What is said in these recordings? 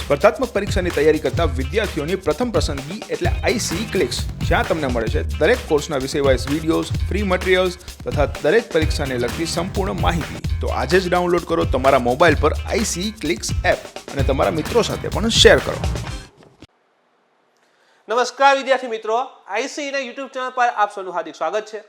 સ્પર્ધાત્મક પરીક્ષાની તૈયારી કરતા વિદ્યાર્થીઓની પ્રથમ પસંદગી એટલે આઈસી ક્લિક્સ, જ્યાં તમને મળે છે દરેક કોર્સના વિષયવાઇઝ વિડીયોઝ, ફ્રી મટીરિયલ્સ તથા દરેક પરીક્ષાને લગતી સંપૂર્ણ માહિતી. તો આજે જ ડાઉનલોડ કરો તમારા મોબાઈલ પર આઈસી ક્લિક્સ એપ અને તમારા મિત્રો સાથે પણ શેર કરો. નમસ્કાર વિદ્યાર્થી મિત્રો, આઈસીના યુટ્યુબ ચેનલ પર આપ સૌનું હાર્દિક સ્વાગત છે.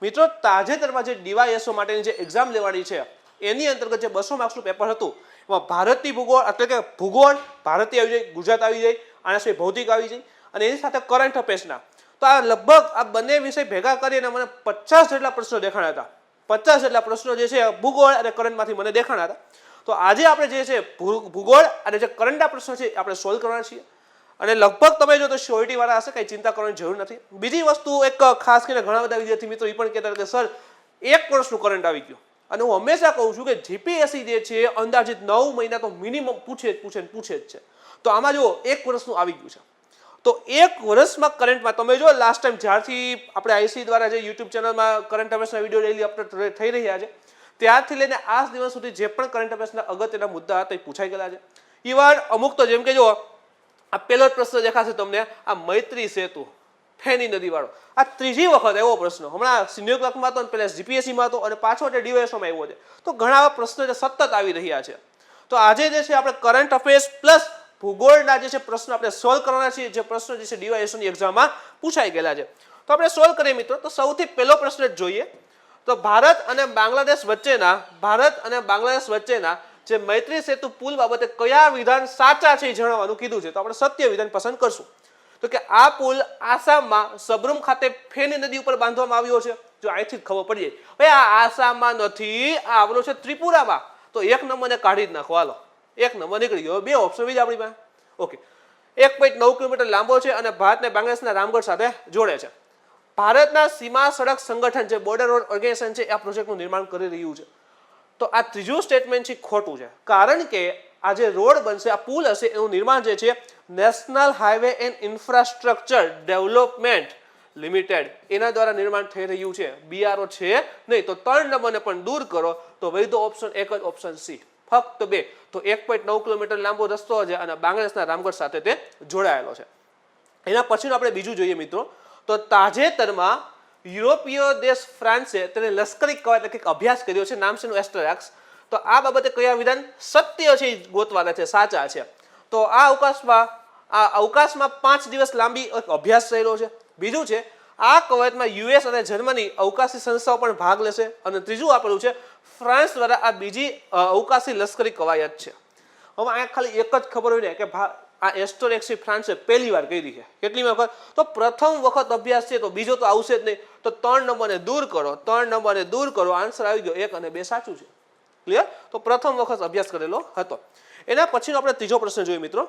મિત્રો, તાજેતરમાં જે ડીવાયએસઓ માટેની જે એક્ઝામ લેવાની છે એની અંતર્ગત જે 200 માર્ક્સનું પેપર હતું એમાં ભારતીય ભૂગોળ એટલે કે ભૂગોળ ભારતીય આવી જાય, ગુજરાત આવી જાય, આના સિવાય ભૌતિક આવી જાય અને એની સાથે કરંટ અફેર્સના. તો આ લગભગ આ બંને વિષય ભેગા કરીને મને 50 જેટલા પ્રશ્નો દેખાણા હતા. 50 જેટલા પ્રશ્નો જે છે ભૂગોળ અને કરંટમાંથી મને દેખાણા હતા. તો આજે આપણે જે છે ભૂગોળ અને જે કરંટના પ્રશ્નો છે આપણે સોલ્વ કરવાના છીએ. અને લગભગ તમે જો તો શ્યોરિટી વાળા હશે, કંઈ ચિંતા કરવાની જરૂર નથી. બીજી વસ્તુ એક ખાસ કરીને ઘણા બધા વિદ્યાર્થી મિત્રો એ પણ કહેતા હતા કે સર 1 વર્ષનું કરંટ આવી ગયું. અને હું હંમેશા કહું છું કે જીપીએસસી જે છે અંદાજિત 9 મહિના તો મિનિમમ પૂછે જ છે. તો આમાં જો 1 વર્ષનું આવી ગયું છે. તો 1 વર્ષમાં કરંટમાં તમે જો લાસ્ટ ટાઈમ જ્યારથી આપણે આઈસી દ્વારા જે યુટ્યુબ ચેનલમાં કરંટ અફેર્સના વિડીયો ડેલી અપલોડ થઈ રહ્યા છે ત્યારથી લઈને આજ દિવસ સુધી જે પણ કરંટ અફેર્સના અગત્યના મુદ્દા હતા એ પૂછાઈ ગયેલા છે. ઇવન અમુક તો જેમ કે જો આ પહેલો જ પ્રશ્ન દેખાશે તમને, આ મૈત્રી સેતુ ફેની નદી વાળો, આ ત્રીજી વખત એવો પ્રશ્ન હમણાં સિનિયર ક્લાર્કમાં હતો, પહેલા જીપીએસસીમાં હતો અને પાછો જે ડીવાયએસઓમાં આવ્યો છે. તો ઘણા એવા પ્રશ્નો જે સતત આવી રહ્યા છે. તો આજે જે છે આપણે કરંટ અફેર્સ પ્લસ ભૂગોળના જે છે પ્રશ્નો આપણે સોલ્વ કરવાના છીએ, જે પ્રશ્નો જે છે ડીવાયએસઓની એક્ઝામમાં પૂછાઈ ગયેલા છે. તો આપણે સોલ્વ કરીએ મિત્રો. તો સૌથી પહેલો પ્રશ્ન જ જોઈએ. તો ભારત અને બાંગ્લાદેશ વચ્ચેના જે મૈત્રી સેતુ પુલ બાબતે કયા વિધાન સાચા છે એ જણાવવાનું કીધું છે. તો આપણે સત્ય વિધાન પસંદ કરશું. તો કે આ પુલ આસામમાં સબરૂમ ખાતે ફેની નદી ઉપર બાંધવામાં આવ્યો છે. જો અહીંથી જ ખબર પડી જાય ભાઈ આ આસામમાં નથી, આ આવેલો છે ત્રિપુરામાં. તો 1 નંબરને કાઢી જ નાખો. હાલો 1 નંબર નીકળી ગયો. 2 ઓપ્શન બીજા આપણી પાસે. ઓકે, 1.9 કિલોમીટર લાંબો છે અને ભારતને બાંગ્લાદેશના રામગઢ સાથે જોડે છે. ભારતના સીમા સડક સંગઠન જે બોર્ડર રોડ ઓર્ગેનાઇઝેશન છે આ પ્રોજેક્ટનું નિર્માણ કરી રહ્યું છે. તો આ ત્રીજું સ્ટેટમેન્ટ છે ખોટું છે, કારણ કે આ જે રોડ બનશે, આ પુલ હશે, એનું નિર્માણ જે છે national highway and infrastructure development limited એના દ્વારા નિર્માણ થઈ રહ્યું છે. બીઆરઓ છે નહીં. તો 3 નંબરને પણ દૂર કરો. તો વૈધ ઓપ્શન એક જ ઓપ્શન સી, ફક્ત 2. તો 1.9 કિલોમીટર લાંબો રસ્તો છે અને બાંગ્લાદેશના રામગઢ સાથે તે જોડાયેલો છે. એના પછીનું આપણે બીજું જોઈએ મિત્રો. તો તાજેતરમાં યુરોપીય દેશ ફ્રાન્સે તેને લશ્કરી કવાયત એટલે કે અભ્યાસ કર્યો છે, નામ છે એસ્ટ્રેક્સ. તો આ બાબતે કયા વિધાન સત્ય છે એ ગોતવાના છે, સાચા છે. તો આ અવકાશમાં 5 દિવસ લાંબી અભ્યાસ થયેલો છે. બીજું છે આ કવાયતમાં યુએસ અને જર્મની અવકાશી સંસ્થાઓ પણ ભાગ લેશે. અને ત્રીજું આપેલું છે ફ્રાન્સ દ્વારા આ બીજી અવકાશી લશ્કરી કવાયત છે. હવે આ ખાલી એક જ ખબર હોય ને કે આ એસ્ટ્રેક્સ ફ્રાન્સે પહેલી વાર કરી છે. કેટલી વખત? તો પ્રથમ વખત અભ્યાસ છે. તો બીજો તો આવશે જ નહીં. તો 3 નંબરને દૂર કરો. 3 નંબરને દૂર કરો. આન્સર આવી ગયો 1 અને 2 સાચું છે. ક્લિયર? તો પ્રથમ વખત અભ્યાસ કરેલો હતો. એના પછીનો આપણે ત્રીજો પ્રશ્ન જોઈએ મિત્રો.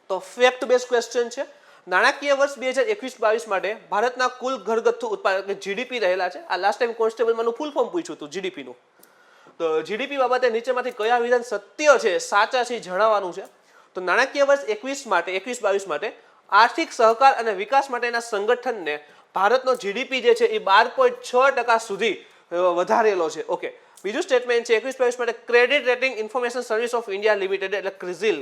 તો ફેક્ટ બેઝ ક્વેશ્ચન છે. નાણાકીય વર્ષ 2021-22 માટે ભારતના કુલ ઘરગથ્થુ ઉત્પાદન જીડીપી રહેલા છે. આ લાસ્ટ ટાઈમ કોન્સ્ટેબલમાંનું ફૂલ ફોર્મ પૂછ્યું હતું જીડીપીનું. તો જીડીપી બાબતે નીચેમાંથી કયા વિધાન સત્ય છે, સાચા છે જણાવવાનું છે. તો નાણાકીય વર્ષ 21-22 માટે આર્થિક સહકાર અને વિકાસ માટેના સંગઠનને ભારતનો જીડીપી જે છે એ 12.6% સુધી વધારેલો છે. ઓકે, બીજું સ્ટેટમેન્ટ છે 21-22 માટે credit rating information service of India limited એટલે ક્રિઝિલ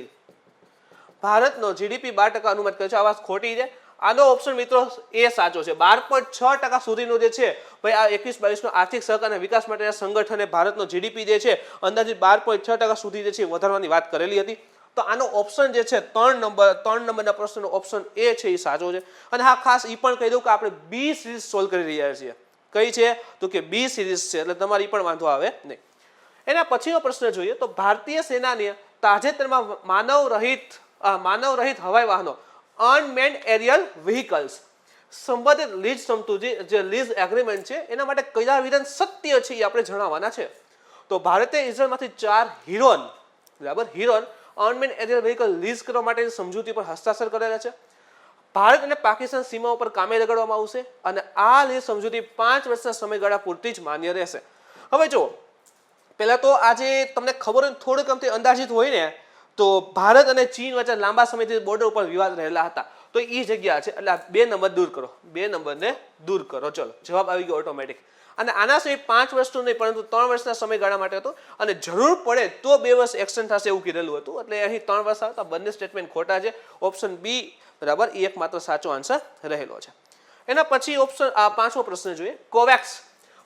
ભારતનો જીડીપી 12% અનુમાનિત કર્યો છે. આ વાત ખોટી છે. આનો ઓપ્શન મિત્રો એ સાચો છે. 12.6% સુધીનો જે છે ભાઈ આ 21-22 આર્થિક સહકાર અને વિકાસ માટેના સંગઠને ભારતનો જીડીપી જે છે અંદાજિત 12.6% સુધી જે છે વધારવાની વાત કરેલી હતી. તો આનો ઓપ્શન જે છે 3 નંબરના પ્રશ્નનો ઓપ્શન એ છે એ સાચો છે. અને હા, ખાસ એ પણ કહી દઉં કે આપણે બી સિરીઝ સોલ્વ કરી રહ્યા છીએ. કઈ છે? તો કે બી સિરીઝ છે, એટલે તમારી પણ વાંધો આવે નહીં. એના પછીનો પ્રશ્ન જોઈએ. તો ભારતીય સેનાને તાજેતરમાં માનવ રહિત હવાઈ વાહનો અનમેન્ડ એરિયલ વ્હીકલ્સ સંબંધિત લીઝ સમજૂતી જે લીઝ એગ્રીમેન્ટ છે એના માટે કયા વિધાન સત્ય છે એ આપણે જણાવવાના છે. તો ભારતે ઇઝરાયલમાંથી 4 હિરોન અનમેન્ડ એરિયલ વ્હીકલ લીઝ કરવા માટેની સમજૂતી પર હસ્તાક્ષર કરેલા છે. ભારત અને પાકિસ્તાન સીમાઓ પર કામે લગાડવામાં આવશે અને આ લીઝ સમજૂતી 5 વર્ષના સમયગાળા પૂરતી જ માન્ય રહેશે. હવે જો પહેલા તો આજે તમને ખબર હોય થોડુંક અમથી અંદાજિત હોય ને, તો ભારત અને ચીન વચ્ચે લાંબા સમયથી બોર્ડર ઉપર વિવાદ રહેલા હતા. તો એ જગ્યા છે એટલે 2 નંબર દૂર કરો. 2 નંબરને દૂર કરો. ચલો, જવાબ આવી ગયો ઓટોમેટિક. અને આના સિવાય 5 વર્ષનું નહીં પરંતુ 3 વર્ષના સમયગાળા માટે હતું અને જરૂર પડે તો 2 વર્ષ એક્સટેન્ડ થશે એવું કીધેલું હતું. એટલે અહીં 3 વર્ષ આવતા બંને સ્ટેટમેન્ટ ખોટા છે. ઓપ્શન બી બરાબર એ એકમાત્ર સાચો આન્સર રહેલો છે. એના પછી ઓપ્શન 5મો પ્રશ્ન જોઈએ. કોવેક્સ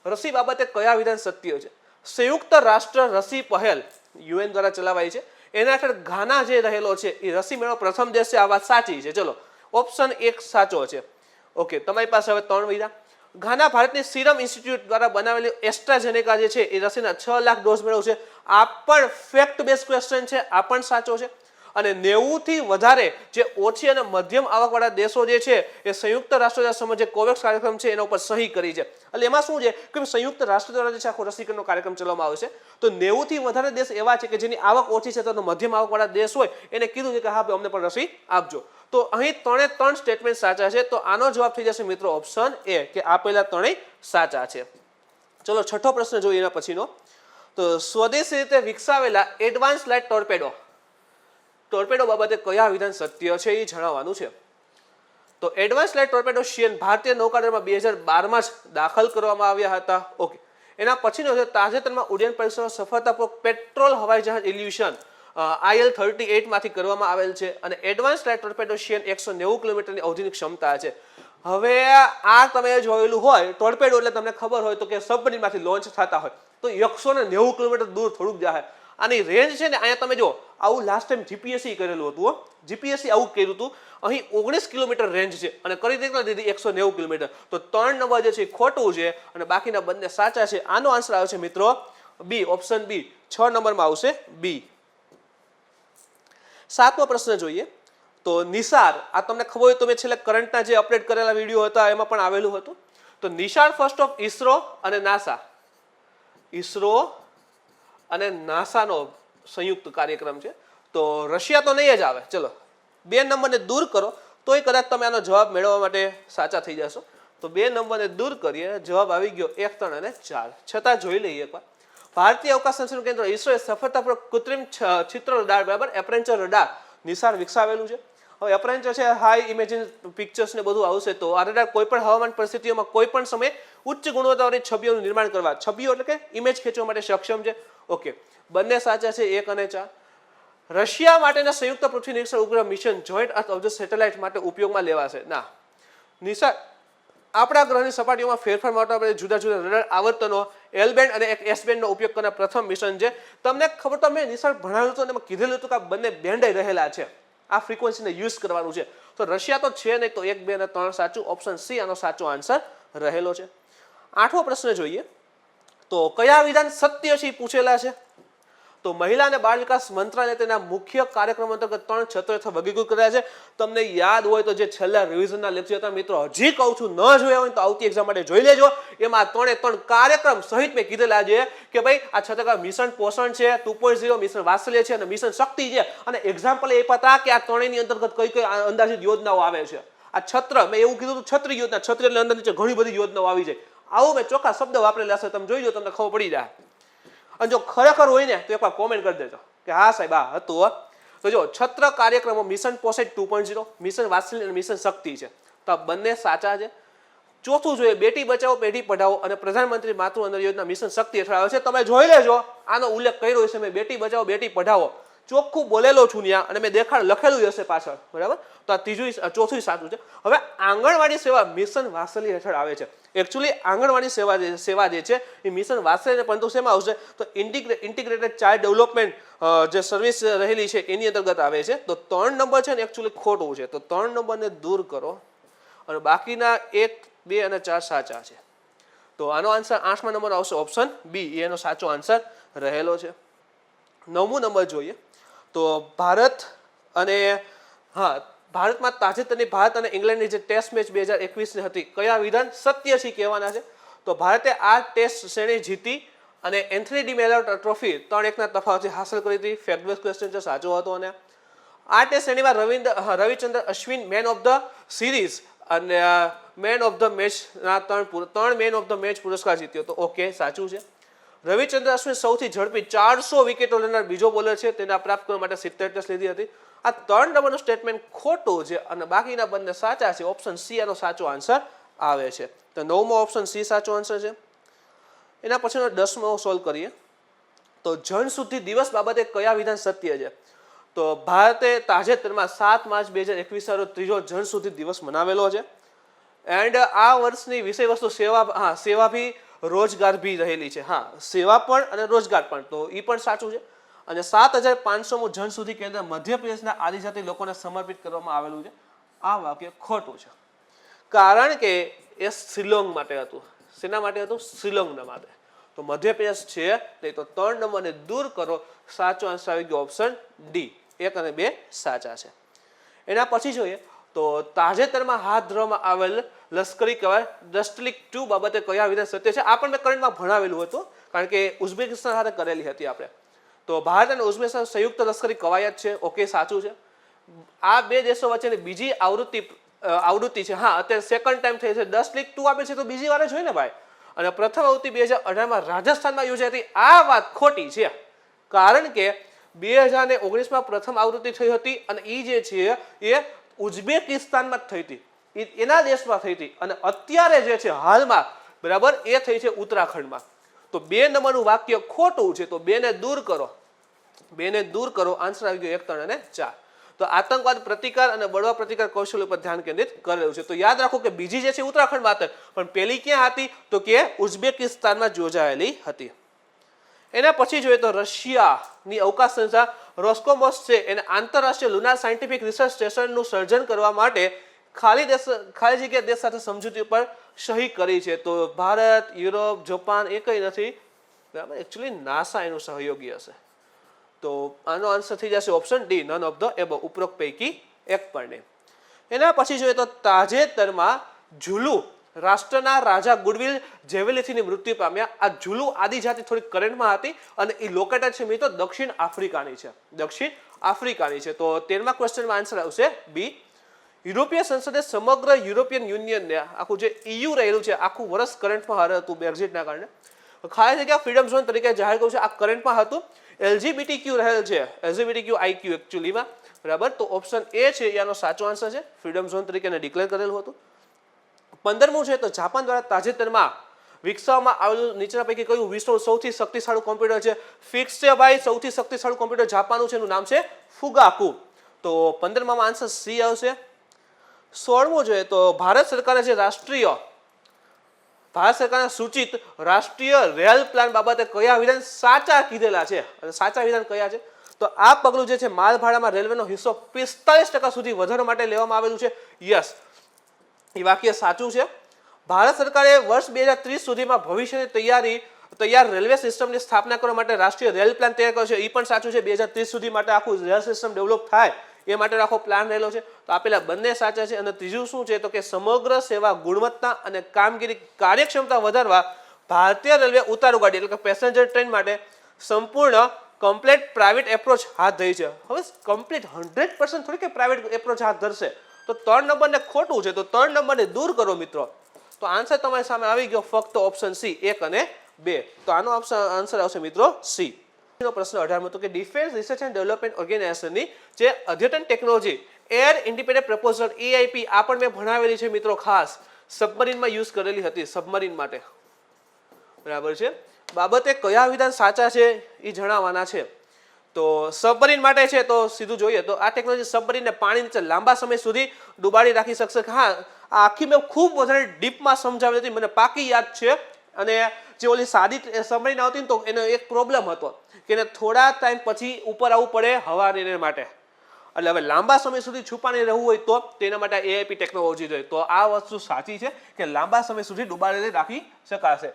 રસી બાબતે કયા વિધાન સત્ય છે? સંયુક્ત રાષ્ટ્ર રસી પહેલ યુએન દ્વારા ચલાવાય છે. એના હેઠળ ઘાના જે રહેલો છે એ રસી મેળવવાનો પ્રથમ દેશ છે. આ વાત સાચી છે. ચલો ઓપ્શન 1 સાચો છે. ઓકે, તમારી પાસે હવે 3 વિધાન. ઘાના ભારતની સિરમ ઇન્સ્ટિટ્યૂટ દ્વારા બનાવેલી એસ્ટ્રાઝેનેકા જે છે એ રસીના 6 લાખ ડોઝ મેળવશે. આ પણ ફેક્ટ બેઝ ક્વેશ્ચન છે. આ પણ સાચો છે. અને 90 થી વધારે જે ઓછી અને મધ્યમ આવકવાળા દેશો જે છે એ સંયુક્ત રાષ્ટ્ર સમૂહ જે કોવેક્સ કાર્યક્રમ છે એના ઉપર સહી કરી છે. એટલે એમાં શું છે કે સંયુક્ત રાષ્ટ્ર દ્વારા જે છે આખો રસીકરણનો કાર્યક્રમ ચલાવવામાં આવે છે. તો 90 થી વધારે દેશ એવા છે કે જેની આવક ઓછી છે તો મધ્યમ આવકવાળા દેશ હોય એને કીધું છે કે હા ભાઈ અમને પણ રસી આપજો. તો અહીં 3 સ્ટેટમેન્ટ સાચા છે. તો આનો જવાબ થઈ જશે મિત્રો ઓપ્શન એ કે આ પહેલા 3 સાચા છે. ચલો 6થો પ્રશ્ન જોઈએ એના પછીનો. તો સ્વદેશી રીતે વિકસાવેલા એડવાન્સ લાઇટ ટોર્પેડો બાબતે કયા વિધાન સત્ય છે એ જણાવવાનું છે. તો એડવાન્સ લાઇટ ટોર્પેડો શિયન ભારતીય નૌકાદળમાં 2012માં જ દાખલ કરવામાં આવ્યા હતા. ઓકે, એના પછીનો છે તાજેતરમાં ઉડ્ડયન પરીક્ષણો સફળતાપૂર્વક પેટ્રોલ હવાઈ જહાજ ઇલ્યુશન IL-38 માંથી કરવામાં આવેલ છે. અને એડવાન્સ લાઇટ ટોર્પેડો શિયન 190 કિલોમીટરની અવધિની ક્ષમતા છે. હવે આ તમે જોયેલું હોય ટોર્પેડો એટલે તમને ખબર હોય તો કે સબમરીનમાંથી લોન્ચ થતા હોય તો 190 કિલોમીટર દૂર થોડુંક જાય. આની રેન્જ છે ને અહીંયા તમે જો આવું લાસ્ટ ટાઈમ જીપીએસસી કરેલું હતું. જીપીએસસી આવું કર્યું હતું. અહીં 19 કિલોમીટર રેન્જ છે અને કરી દીધી 190 કિલોમીટર. તો 3 નંબર જે છે ખોટું છે અને બાકીના બંને સાચા છે. આનો આન્સર આવે છે મિત્રો બી, ઓપ્શન બી. 6 નંબરમાં આવશે બી. 7મો પ્રશ્ન જોઈએ. તો નિસાર આ તમને ખબર હોય તો મેં છેલ્લે કરંટના જે અપડેટ કરેલા વિડીયો હતા એમાં પણ આવેલું હતું. તો નિસાર ફર્સ્ટ ઓફ ઇસરો અને નાસા. ઇસરો અને નાસાનો સંયુક્ત કાર્યક્રમ છે. તો રશિયા તો નહીં જ આવે. ચલો 2 નંબરને દૂર કરો તોય કદાચ તમે આનો જવાબ મેળવવા માટે સાચા થઈ જશો. તો 2 નંબરને દૂર કરીએ જવાબ આવી ગયો 1, 3 અને 4. છતાં જોઈ લઈએ એકવાર. ભારતીય અવકાશ સંશોધન કેન્દ્ર ઇસરોએ સફળતાપૂર્વક કૃત્રિમ ચિત્ર રડાર બરાબર એપરેન્ચર રડાર નિસાર વિકસાવેલું છે. હવે એપરેન્ચર છે હાઈ ઇમેજિંગ પિક્ચર્સ ને બધું આવશે. તો આ રડાર કોઈ પણ હવામાન પરિસ્થિતિઓમાં કોઈ પણ સમયે ઉચ્ચ ગુણવત્તાવાળી છબીઓનું નિર્માણ કરવા, છબીઓ એટલે કે ઇમેજ ખેંચવા માટે સક્ષમ છે. ઓકે, બંને સાચા છે 1 અને 4. રશિયા માટેના સંયુક્ત પૃથ્વી નિરીક્ષણ ઉપગ્રહ મિશન જોઈન્ટ અર્થ ઓબ્ઝર્વ સેટેલાઇટ માટે ઉપયોગમાં લેવાશે. ના, નિસાર આપણા ગ્રહની સપાટીઓમાં ફેરફાર માટે જુદા જુદા રડાર આવર્તનો એલ બેન્ડ અને એક એસ બેન્ડનો ઉપયોગ કરનાર પ્રથમ મિશન છે. તમને ખબર તો મેં નિસાર ભણાવ્યું હતું અને એમાં કીધેલું હતું કે આ બંને બેન્ડ રહેલા છે. આ ફ્રીક્વન્સીને યુઝ કરવાનું છે. તો રશિયા તો છે નહીં. તો 1, 2 અને 3 સાચું. ઓપ્શન સી આનો સાચો આન્સર રહેલો છે. 8મો પ્રશ્ન જોઈએ. તો કયા વિધાન સત્ય છે પૂછેલા છે. તો મહિલા અને બાળ વિકાસ મંત્રાલય તેના મુખ્ય કાર્યક્રમ અંતર્ગત 3 ક્ષેત્રો વર્ગીકૃત કર્યા છે. તમને યાદ હોય તો જે છેલ્લા રિવિઝનના લેક્ચર હતા મિત્રો હજી કહું છું, ન જોયા હોય તો આવતી એક્ઝામ માટે જોઈ લેજો. એમાં 3 કાર્યક્રમ સહિત મેં કીધેલા છે કે ભાઈ આ છતાં મિશન પોષણ છે, 2.0 મિશન વાત્સલ્ય છે અને મિશન શક્તિ છે. અને એક્ઝામ્પલ એ પતા કે આ ત્રણેયની અંતર્ગત કઈ કઈ અંદાજિત યોજનાઓ આવે છે. આ છત્ર મેં એવું કીધું હતું છત્રી યોજના. છત્રી એટલે અંદર નીચે ઘણી બધી યોજનાઓ આવી જાય. આવું મેં ચોખ્ખા શબ્દ વાપરેલા છે. તમે જોઈ લો તમને ખબર પડી જાય. અને જો ખરેખર હોય ને તો એકવાર કોમેન્ટ કરી દેજો કે હા સાહેબ આ હતું. તો જો છત્ર કાર્યક્રમો મિશન પોષણ 2.0, મિશન વાત્સલ્ય અને મિશન શક્તિ છે. તો આ બંને સાચા છે. ચોથું જોઈએ બેટી બચાવો બેટી પઢાઓ અને પ્રધાનમંત્રી માતૃ વંદના યોજના મિશન શક્તિ હેઠળ આવે છે. તમે જોઈ લેજો આનો ઉલ્લેખ કર્યો છે મેં. બેટી બચાવો બેટી પઢાઓ ચોખ્ખું બોલેલો છું ત્યાં અને મેં લખેલું હશે પાછળ. બરાબર. તો આ ચોથું સાચું છે. હવે આંગણવાડી સેવા મિશન વાત્સલ્ય હેઠળ આવે છે. એકચ્યુઅલી આંગણવાડી સેવા જે છે એ મિશન વાત્સલ્ય પરંતુ શેમાં આવશે તો ઇન્ટિગ્રેટેડ ચાઇલ્ડ ડેવલપમેન્ટ જે સર્વિસ રહેલી છે એની અંતર્ગત આવે છે. તો 3 નંબર છે ને એકચ્યુઅલી ખોટું છે. તો 3 નંબરને દૂર કરો અને બાકીના 1, 2 અને 4 સાચા છે. તો આનો આન્સર 8મા નંબર આવશે ઓપ્શન બી. એનો સાચો આન્સર રહેલો છે. 9મો નંબર જોઈએ. તો ભારત અને ભારતમાં તાજેતરની ભારત અને ઇંગ્લેન્ડની જે ટેસ્ટ મેચ 2021ની હતી કયા વિધાન સત્ય છે કહેવાના છે. તો ભારતે આ ટેસ્ટ શ્રેણી જીતી અને એન્થની ડી મેલર ટ્રોફી 3-1ના તફાવતથી હાંસલ કરી હતી. ફેક્ટ બેઝ ક્વેશ્ચન છે, સાચો હતો. અને આ ટેસ્ટ શ્રેણીમાં Ravichandra Ashwin man of the series અને મેન ઓફ ધ મેચના 3 મેન ઓફ ધ મેચ પુરસ્કાર જીત્યો. તો ઓકે સાચું છે. રવિચંદ્ર અશ્વિન સૌથી ઝડપી 400 વિકેટો લેનાર બીજો બોલર છે. તેને પ્રાપ્ત કરવા માટે 70 ટેસ્ટ લીધી હતી. આ 3 નંબરનું સ્ટેટમેન્ટ ખોટું છે અને બાકીના બંને સાચા છે. ઓપ્શન સી આનો સાચો આન્સર આવે છે. તો 9મો ઓપ્શન સી સાચો આન્સર છે. એના પછીનો 10મો સોલ્વ કરીએ તો જનશુદ્ધિ દિવસ બાબતે કયા વિધાન સત્ય છે? તો ભારતે તાજેતરમાં 7 માર્ચ 2021 રોજ ત્રીજો જનશુદ્ધિ દિવસ મનાવેલો છે. એન્ડ આ વર્ષની વિષય વસ્તુ સેવા ભી રોજગાર ભી રહેલી છે. સેવા પણ અને રોજગાર પણ, તો એ પણ સાચું છે. અને 7500મું જનશુદ્ધિ કેન્દ્ર મધ્યપ્રદેશના આદિજાતિ લોકોને સમર્પિત કરવામાં આવેલું છે. આ વાક્ય ખોટું છે, કારણ કે એ શિલોંગ માટે હતું. શેના માટે હતું? શિલોંગના માટે. તો મધ્યપ્રદેશ છે નહીં. તો 3 નંબરને દૂર કરો. સાચો આન્સર આવી ગયો ઓપ્શન ડી. 1 અને 2 સાચા છે. એના પછી જોઈએ તો તાજેતરમાં હાથ ધરવામાં આવેલ લશ્કરી કવાયત ડસ્ટલિક 2 બાબતે કયા વિધાન સત્ય છે? આ પણ મેં કરંટમાં ભણાવેલું હતું, કારણ કે ઉઝબેકિસ્તાન સાથે કરેલી હતી આપણે. તો ભારત અને ઉઝબેકિસ્તાન સંયુક્ત લશ્કરી કવાયત છે. ઓકે, સાચું છે. આ બે દેશો વચ્ચેની બીજી આવૃત્તિ છે. અત્યારે સેકન્ડ ટાઈમ થઈ છે. ડસ્ટલિક 2 આપે છે તો બીજી વાર જ હોય ને ભાઈ. અને પ્રથમ આવૃત્તિ 2018માં રાજસ્થાનમાં યોજાઈ હતી. આ વાત ખોટી છે, કારણ કે 2019માં પ્રથમ આવૃત્તિ થઈ હતી અને એ જે છે એ ઉઝબેકિસ્તાનમાં જ થઈ હતી, એના દેશમાં થઈ હતી. અને અત્યારે જે છે હાલમાં, બરાબર, એ થઈ છે ઉત્તરાખંડમાં. તો 2 નંબરનું વાક્ય ખોટું છે. તો 2 ને દૂર કરો. 2 ને દૂર કરો. આન્સર આવી ગયો 1, 3 અને 4. તો આતંકવાદ પ્રતિકાર અને બળવા પ્રતિકાર કૌશલ્ય પર ધ્યાન કેન્દ્રિત કરેલું છે. તો યાદ રાખો કે બીજી જે છે ઉત્તરાખંડમાં હતી, પણ પેલી ક્યાં હતી? તો કે ઉઝબેકિસ્તાનમાં યોજાયેલી હતી. એના પછી જોઈએ તો રશિયાની અવકાશ સંસ્થા રોસ્કોમોસ છે એને આંતરરાષ્ટ્રીય લુનાર સાયન્ટિફિક રિસર્ચ સ્ટેશનનું સર્જન કરવા માટે ખાલી જગ્યા દેશ સાથે સમજૂતી ઉપર સહી કરી છે. તો ભારત, યુરોપ, જાપાન એ કંઈ નથી, બરાબર. એકચ્યુઅલી નાસા એનું સહયોગી હશે. તો આનો આન્સર થઈ જશે option D, none of the એબો. ઉપરોક્ત પૈકી એક પણ નહીં. એના પછી જોઈએ તો તાજેતરમાં ઝુલુ રાષ્ટ્રના રાજા ગુડવિલ જેવેલિથીની મૃત્યુ પામ્યા. આ ઝુલુ આદિજાતિ થોડી કરંટમાં હતી અને એ લોકેટેડ છે મિત્રો દક્ષિણ આફ્રિકાની છે. દક્ષિણ આફ્રિકાની છે. તો 13મા ક્વેશ્ચનમાં આન્સર આવશે બી. યુરોપીય સંસદે સમગ્ર યુરોપિયન યુનિયનને આખું જે EU રહેલું છે આખું વર્ષ કરંટમાં હતું બ્રેક્ઝિટના કારણે. ખાલી જગ્યા ફ્રીડમ ઝોન તરીકે જાહેર કર્યું છે. આ કરંટમાં હતું. LGBTQ રહેલ છે, LGBTQIQ એકચ્યુઅલીમાં, બરાબર. તો ઓપ્શન એ છે એનો સાચો આન્સર છે. ફ્રીડમ ઝોન તરીકે ડિક્લેર કરેલું હતું. 15મું છે તો જાપાન દ્વારા તાજેતરમાં વિકસાવવામાં આવેલું નીચેના પૈકી કયું વિશ્વનું સૌથી શક્તિશાળી કોમ્પ્યુટર છે? ફિક્સ છે ભાઈ. સૌથી શક્તિશાળી કોમ્પ્યુટર જાપાનનું છે, એનું નામ છે ફુગાકુ. તો 15માં આન્સર સી આવશે. 16મું જોઈએ તો ભારત સરકારના સૂચિત રાષ્ટ્રીય રેલ પ્લાન બાબતે કયા વિધાન સાચા કીધેલા છે? અને સાચા વિધાન કયા છે? તો આ પગલું જે છે માલ ભાડામાં રેલવેનો હિસ્સો 45% સુધી વધારવા માટે લેવામાં આવેલું છે. યસ, એ વાક્ય સાચું છે. ભારત સરકારે વર્ષ 2030 સુધીમાં ભવિષ્યની તૈયાર રેલવે સિસ્ટમની સ્થાપના કરવા માટે રાષ્ટ્રીય રેલ પ્લાન તૈયાર કર્યો છે. એ પણ સાચું છે. 2030 સુધી માટે આખું રેલ સિસ્ટમ ડેવલપ થાય એ માટે આખો પ્લાન રહેલો છે. તો આપેલા બંને સાચા છે. અને ત્રીજું શું છે તો કે સમગ્ર સેવા ગુણવત્તા અને કામગીરી કાર્યક્ષમતા વધારવા ભારતીય રેલવે ઉતાරු ગાડી એટલે કે પેસેન્જર ટ્રેન માટે સંપૂર્ણ કમ્પ્લીટ પ્રાઇવેટ એપ્રોચ હાથ ધરી છે. હવે કમ્પ્લીટ 100% થોડી કે પ્રાઇવેટ એપ્રોચ હાથ ધરશે. તો 3 નંબરને ખોટું છે. તો 3 નંબરને દૂર કરો મિત્રો. તો આન્સર તમારી સામે આવી ગયો ફક્ત ઓપ્શન સી, 1 અને 2. તો આનો આન્સર આવશે મિત્રો સી. પ્રશ્ન 18 તો કે ડિફેન્સ રિસર્ચ એન્ડ ડેવલપમેન્ટ ઓર્ગેનાઇઝેશનની જે અદ્યતન technology air independent proposal EIP આ પણ મેં ભણાવેલી છે મિત્રો. ખાસ સબમરીનમાં યુઝ કરેલી હતી, સબમરીન માટે, બરાબર છે. બાબતે કયા વિધાન સાચા છે એ જણાવવાના છે. તો સબમરીન માટે છે તો સીધું જોઈએ તો આ ટેકનોલોજી સબમરીનને પાણી નીચે લાંબા સમય સુધી ડુબાડી રાખી શકશે. આ આખી મેં ખૂબ વધારે ડીપમાં સમજાવી હતી, મને પાકી યાદ છે. અને જે ઓલી સાદી સબમરીન આવતી ને તો એનો એક પ્રોબ્લેમ હતો કે એને થોડા ટાઈમ પછી ઉપર આવવું પડે હવાને માટે. એટલે હવે લાંબા સમય સુધી છુપાઈને રહેવું હોય તો તેના માટે EIP ટેકનોલોજી જોઈએ. તો આ વસ્તુ સાચી છે કે લાંબા સમય સુધી ડુબાડેલી રાખી શકાશે.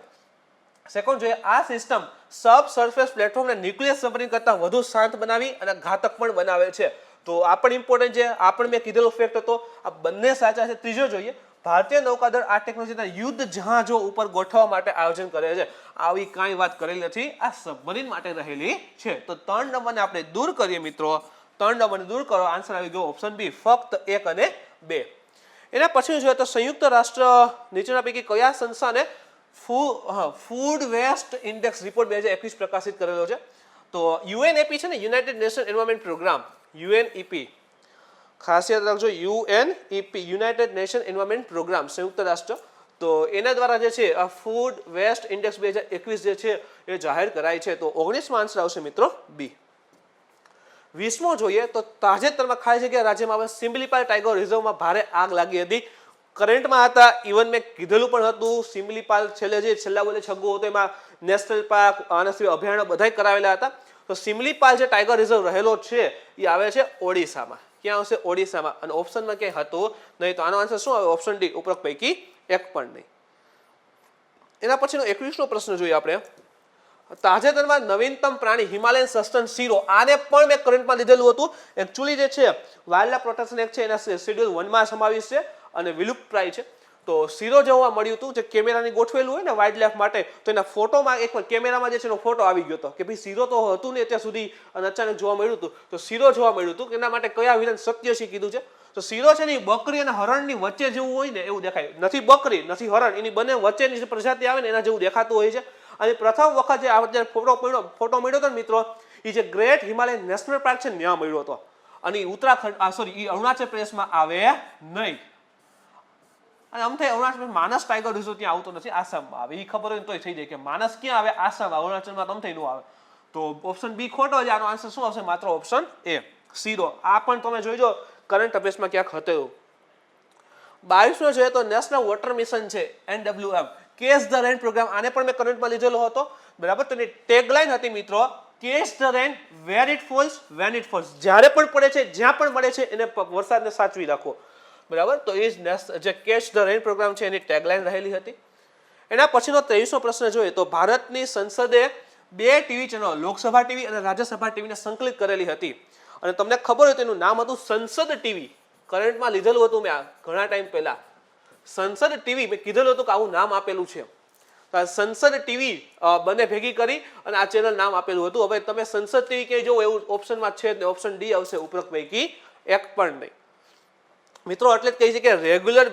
સેકન્ડ જોઈએ આ સિસ્ટમ સબ સરફેસ પ્લેટફોર્મને ન્યુક્લિયર સબમરીન કરતાં વધુ શાંત બનાવી અને ઘાતક પણ બનાવે છે. તો આ પણ ઇમ્પોર્ટન્ટ છે. આ પણ મેં કીધેલો ફેક્ટ હતો. આ બંને સાચા છે. ત્રીજો જોઈએ ભારતીય નૌકાદળ આ ટેકનોલોજીના યુદ્ધ જહાજો ઉપર ગોઠવવા માટે આયોજન કરે છે. આવી કાંઈ વાત કરેલી નથી. આ સબમરીન માટે રહેલી છે. તો 3 નંબરને આપણે દૂર કરીએ મિત્રો. 3 નંબરને દૂર કરો. આન્સર આવી ગયો ઓપ્શન બી, ફક્ત 1 અને 2. એના પછી જોઈએ તો સંયુક્ત રાષ્ટ્ર નીચેના પૈકી કયા સંસ્થાને ફૂડ વેસ્ટ ઇન્ડેક્સ રિપોર્ટ 2021 પ્રકાશિત કરેલો છે? તો UNEP છે ને, United Nation Environment Programme, UNEP. ખાસ યાદ રાખજો, UNEP, United Nation Environment Programme, સંયુક્ત રાષ્ટ્ર. તો એના દ્વારા જે છે આ ફૂડ વેસ્ટ ઇન્ડેક્સ 2021 જે છે એ જાહેર કરાય છે. તો 19માં આન્સર આવશે મિત્રો બી. 20મો જોઈએ તો તાજેતરમાં ખાલી જગ્યા રાજ્યમાં આવેલ સિમલીપાલ ટાઈગર રિઝર્વમાં ભારે આગ લાગી હતી. કરંટમાં હતા, ઇવન મેં કીધેલું પણ હતું, સિમલીપાલ છેલ્લા બોલે છગ્ગો હતો એમાં નેશનલ પાર્ક આના સિવાય અભયારણ્ય બધા કરાવેલા હતા. તો સિમલીપાલ જે ટાઈગર રિઝર્વ રહેલો છે એ આવે છે ઓડિશામાં. ક્યાં આવશે? ઓડિશામાં. અને ઓપ્શનમાં ક્યાંય હતું નહીં, તો આનો આન્સર શું આવે? ઓપ્શન ડી, ઉપરોક્ત પૈકી એક પણ નહીં. એના પછીનો 21મો પ્રશ્ન જોઈએ આપણે. તાજેતરમાં નવીનતમ પ્રાણી હિમાલયન સસ્તન શીરો, આને પણ મેં કરંટમાં લીધેલું હતું. એકચ્યુઅલી જે છે વાઇલ્ડ લાઇફ પ્રોટેક્શન એક્ટ છે એના શેડ્યુલ 1માં સમાવેશ છે અને વિલુપ્તપ્રાય છે. તો શીરો જોવા મળ્યું હતું, જે કેમેરાની ગોઠવેલું હોય ને વાઇલ્ડ લાઇફ માટે, તો એના ફોટોમાં એક કેમેરામાં જે છે એનો ફોટો આવી ગયો હતો કે ભાઈ શીરો તો હતું ને અત્યાર સુધી અને અચાનક જોવા મળ્યું હતું. તો શીરો જોવા મળ્યું હતું. એના માટે કયા વિધાન સત્ય છે કીધું છે? તો શીરો છે ને બકરી અને હરણની વચ્ચે જેવું હોય ને એવું દેખાય. નથી બકરી નથી હરણ, એની બંને વચ્ચેની જે પ્રજાતિ આવે ને એના જેવું દેખાતું હોય છે. અને પ્રથમ વખત જે આ ફોટો મળ્યો હતો મિત્રો, એ જે ગ્રેટ હિમાલયન નેશનલ પાર્ક છે ત્યાં મળ્યો હતો. અને ઉત્તરાખંડ એ અરુણાચલ પ્રદેશમાં આવે નહીં. અને આમ થાય અરુણાચલ માનસ ટાઈગર રિઝર્વ ત્યાં આવતો નથી, આસામમાં આવે. એ ખબર હોય તો થઈ જાય કે માનસ ક્યાં આવે? આસામમાં. અરુણાચલમાં તમ થઈ ન આવે. તો ઓપ્શન બી ખોટો છે. આનો આન્સર શું આવશે? માત્ર ઓપ્શન એ, શીરો. આ પણ તમે જોઈજો કરંટ અફેર્સમાં ક્યાંક હતું. 22મો જોઈએ તો નેશનલ વોટર મિશન છે NWM, Catch the Rain programme, આને પણ મેં કરંટમાં લીધેલો હતો. બરાબર. તો એની ટેગલાઇન હતી મિત્રો, catch the rain where it falls when it falls. જ્યારે પણ પડે છે, જ્યાં પણ મળે છે એને વરસાદને સાચવી રાખો. બરાબર. તો એ જે કેચ ધ રેન પ્રોગ્રામ છે એની ટેગલાઇન રહેલી હતી. એના પછીનો 23મો પ્રશ્ન જોઈએ તો ભારતની સંસદે 2 ટીવી ચેનલો, લોકસભા ટીવી અને રાજ્યસભા ટીવીને સંકલિત કરેલી હતી. અને તમને ખબર હોય તેનું નામ હતું સંસદ ટીવી. કરંટમાં લીધેલું હતું મેં ઘણા ટાઈમ પહેલા. સંસદ ટીવી મેં કીધેલું હતું કે આવું નામ આપેલું છે. તો સંસદ ટીવી બંને ભેગી કરી અને આ ચેનલ નામ આપેલું હતું. હવે તમે સંસદ ટીવી ક્યાંય જોવો એવું ઓપ્શનમાં છે જ, ઓપ્શન ડી આવશે, ઉપરોક્ત પૈકી એક પણ નહીં. મિત્રો એટલે જ કહી છે કે રેગ્યુલર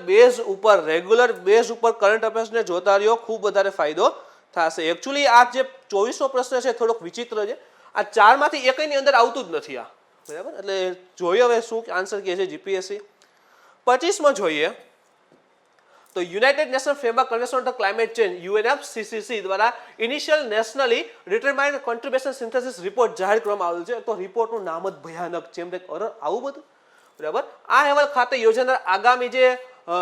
બેઝ ઉપર કરંટ અફેર્સને જોતા રહ્યો, ખૂબ વધારે ફાયદો થશે. એકચ્યુઅલી આ જે 24મો પ્રશ્ન છે થોડોક વિચિત્ર છે. આ 4માંથી એકની અંદર આવતું જ નથી આ. બરાબર. એટલે જોઈએ હવે શું આન્સર કહે છે જીપીએસસી. 25માં જોઈએ તો United nation framework convention on climate change UNFCCC દ્વારા initial nationally determined contribution synthesis report જાહેર કરવામાં આવેલ છે. તો રિપોર્ટનું નામ જ ભયાનક છે, એમ આવું બધું. બરાબર. આ અહેવાલ ખાતે યોજાનાર આગામી જે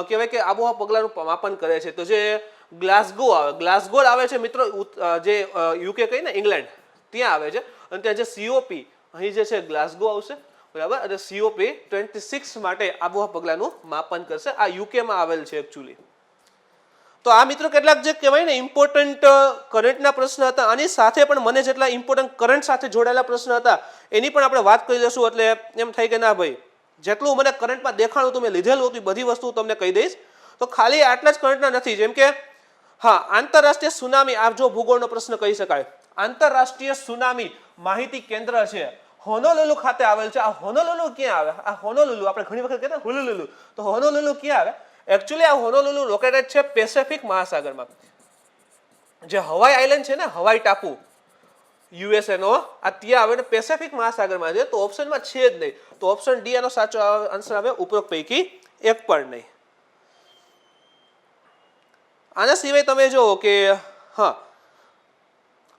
કહેવાય કે આબોહવા પગલાંનું માપન કરે છે. તો જે ગ્લાસગો આવે છે મિત્રો, જે UK કહીને ઇંગ્લેન્ડ, ત્યાં આવે છે. અને ત્યાં જે COP અહીં જે છે ગ્લાસગો આવશે. બરાબર. અને COP 26 માટે આબોહવા પગલાંનું માપન કરશે. આ યુકેમાં આવેલ છે એકચ્યુઅલી. તો આ મિત્રો કેટલાક જે કહેવાય ને ઇમ્પોર્ટન્ટ કરંટના પ્રશ્ન હતા. આની સાથે પણ મને જેટલા ઇમ્પોર્ટન્ટ કરંટ સાથે જોડાયેલા પ્રશ્ન હતા એની પણ આપણે વાત કરી લઈશું. એટલે એમ થાય કે ના ભાઈ, જેટલું મને કરંટમાં દેખાણું હતું મેં લીધેલું હતું બધી વસ્તુ તમને કહી દઈશ. તો ખાલી આટલા જ કરંટના નથી. જેમ કે હા, આંતરરાષ્ટ્રીય સુનામી, આ જો ભૂગોળનો પ્રશ્ન કહી શકાય. આંતરરાષ્ટ્રીય સુનામી માહિતી કેન્દ્ર છે હોનોલુલુ ખાતે આવેલ છે. આ હોનોલુલુ ક્યાં આવે? આ હોનોલુલુ આપણે ઘણી વખત કહેતા હોનોલુલુ, તો હોનોલુલુ ક્યાં આવે? એકચ્યુઅલી આ હોનોલુલુ લોકેટેડ છે પેસિફિક મહાસાગરમાં. જે હવાઈ આઇલેન્ડ છે ને, હવાઈ ટાપુ USA નો, આ ત્યાં આવે ને પેસિફિક મહાસાગરમાં છે. તો ઓપ્શનમાં છે જ નહીં. તો ઓપ્શન ડી આનો સાચો આન્સર આવે, ઉપરોક્ત પૈકી એક પણ નહીં. આના સિવાય તમે જુઓ કે હા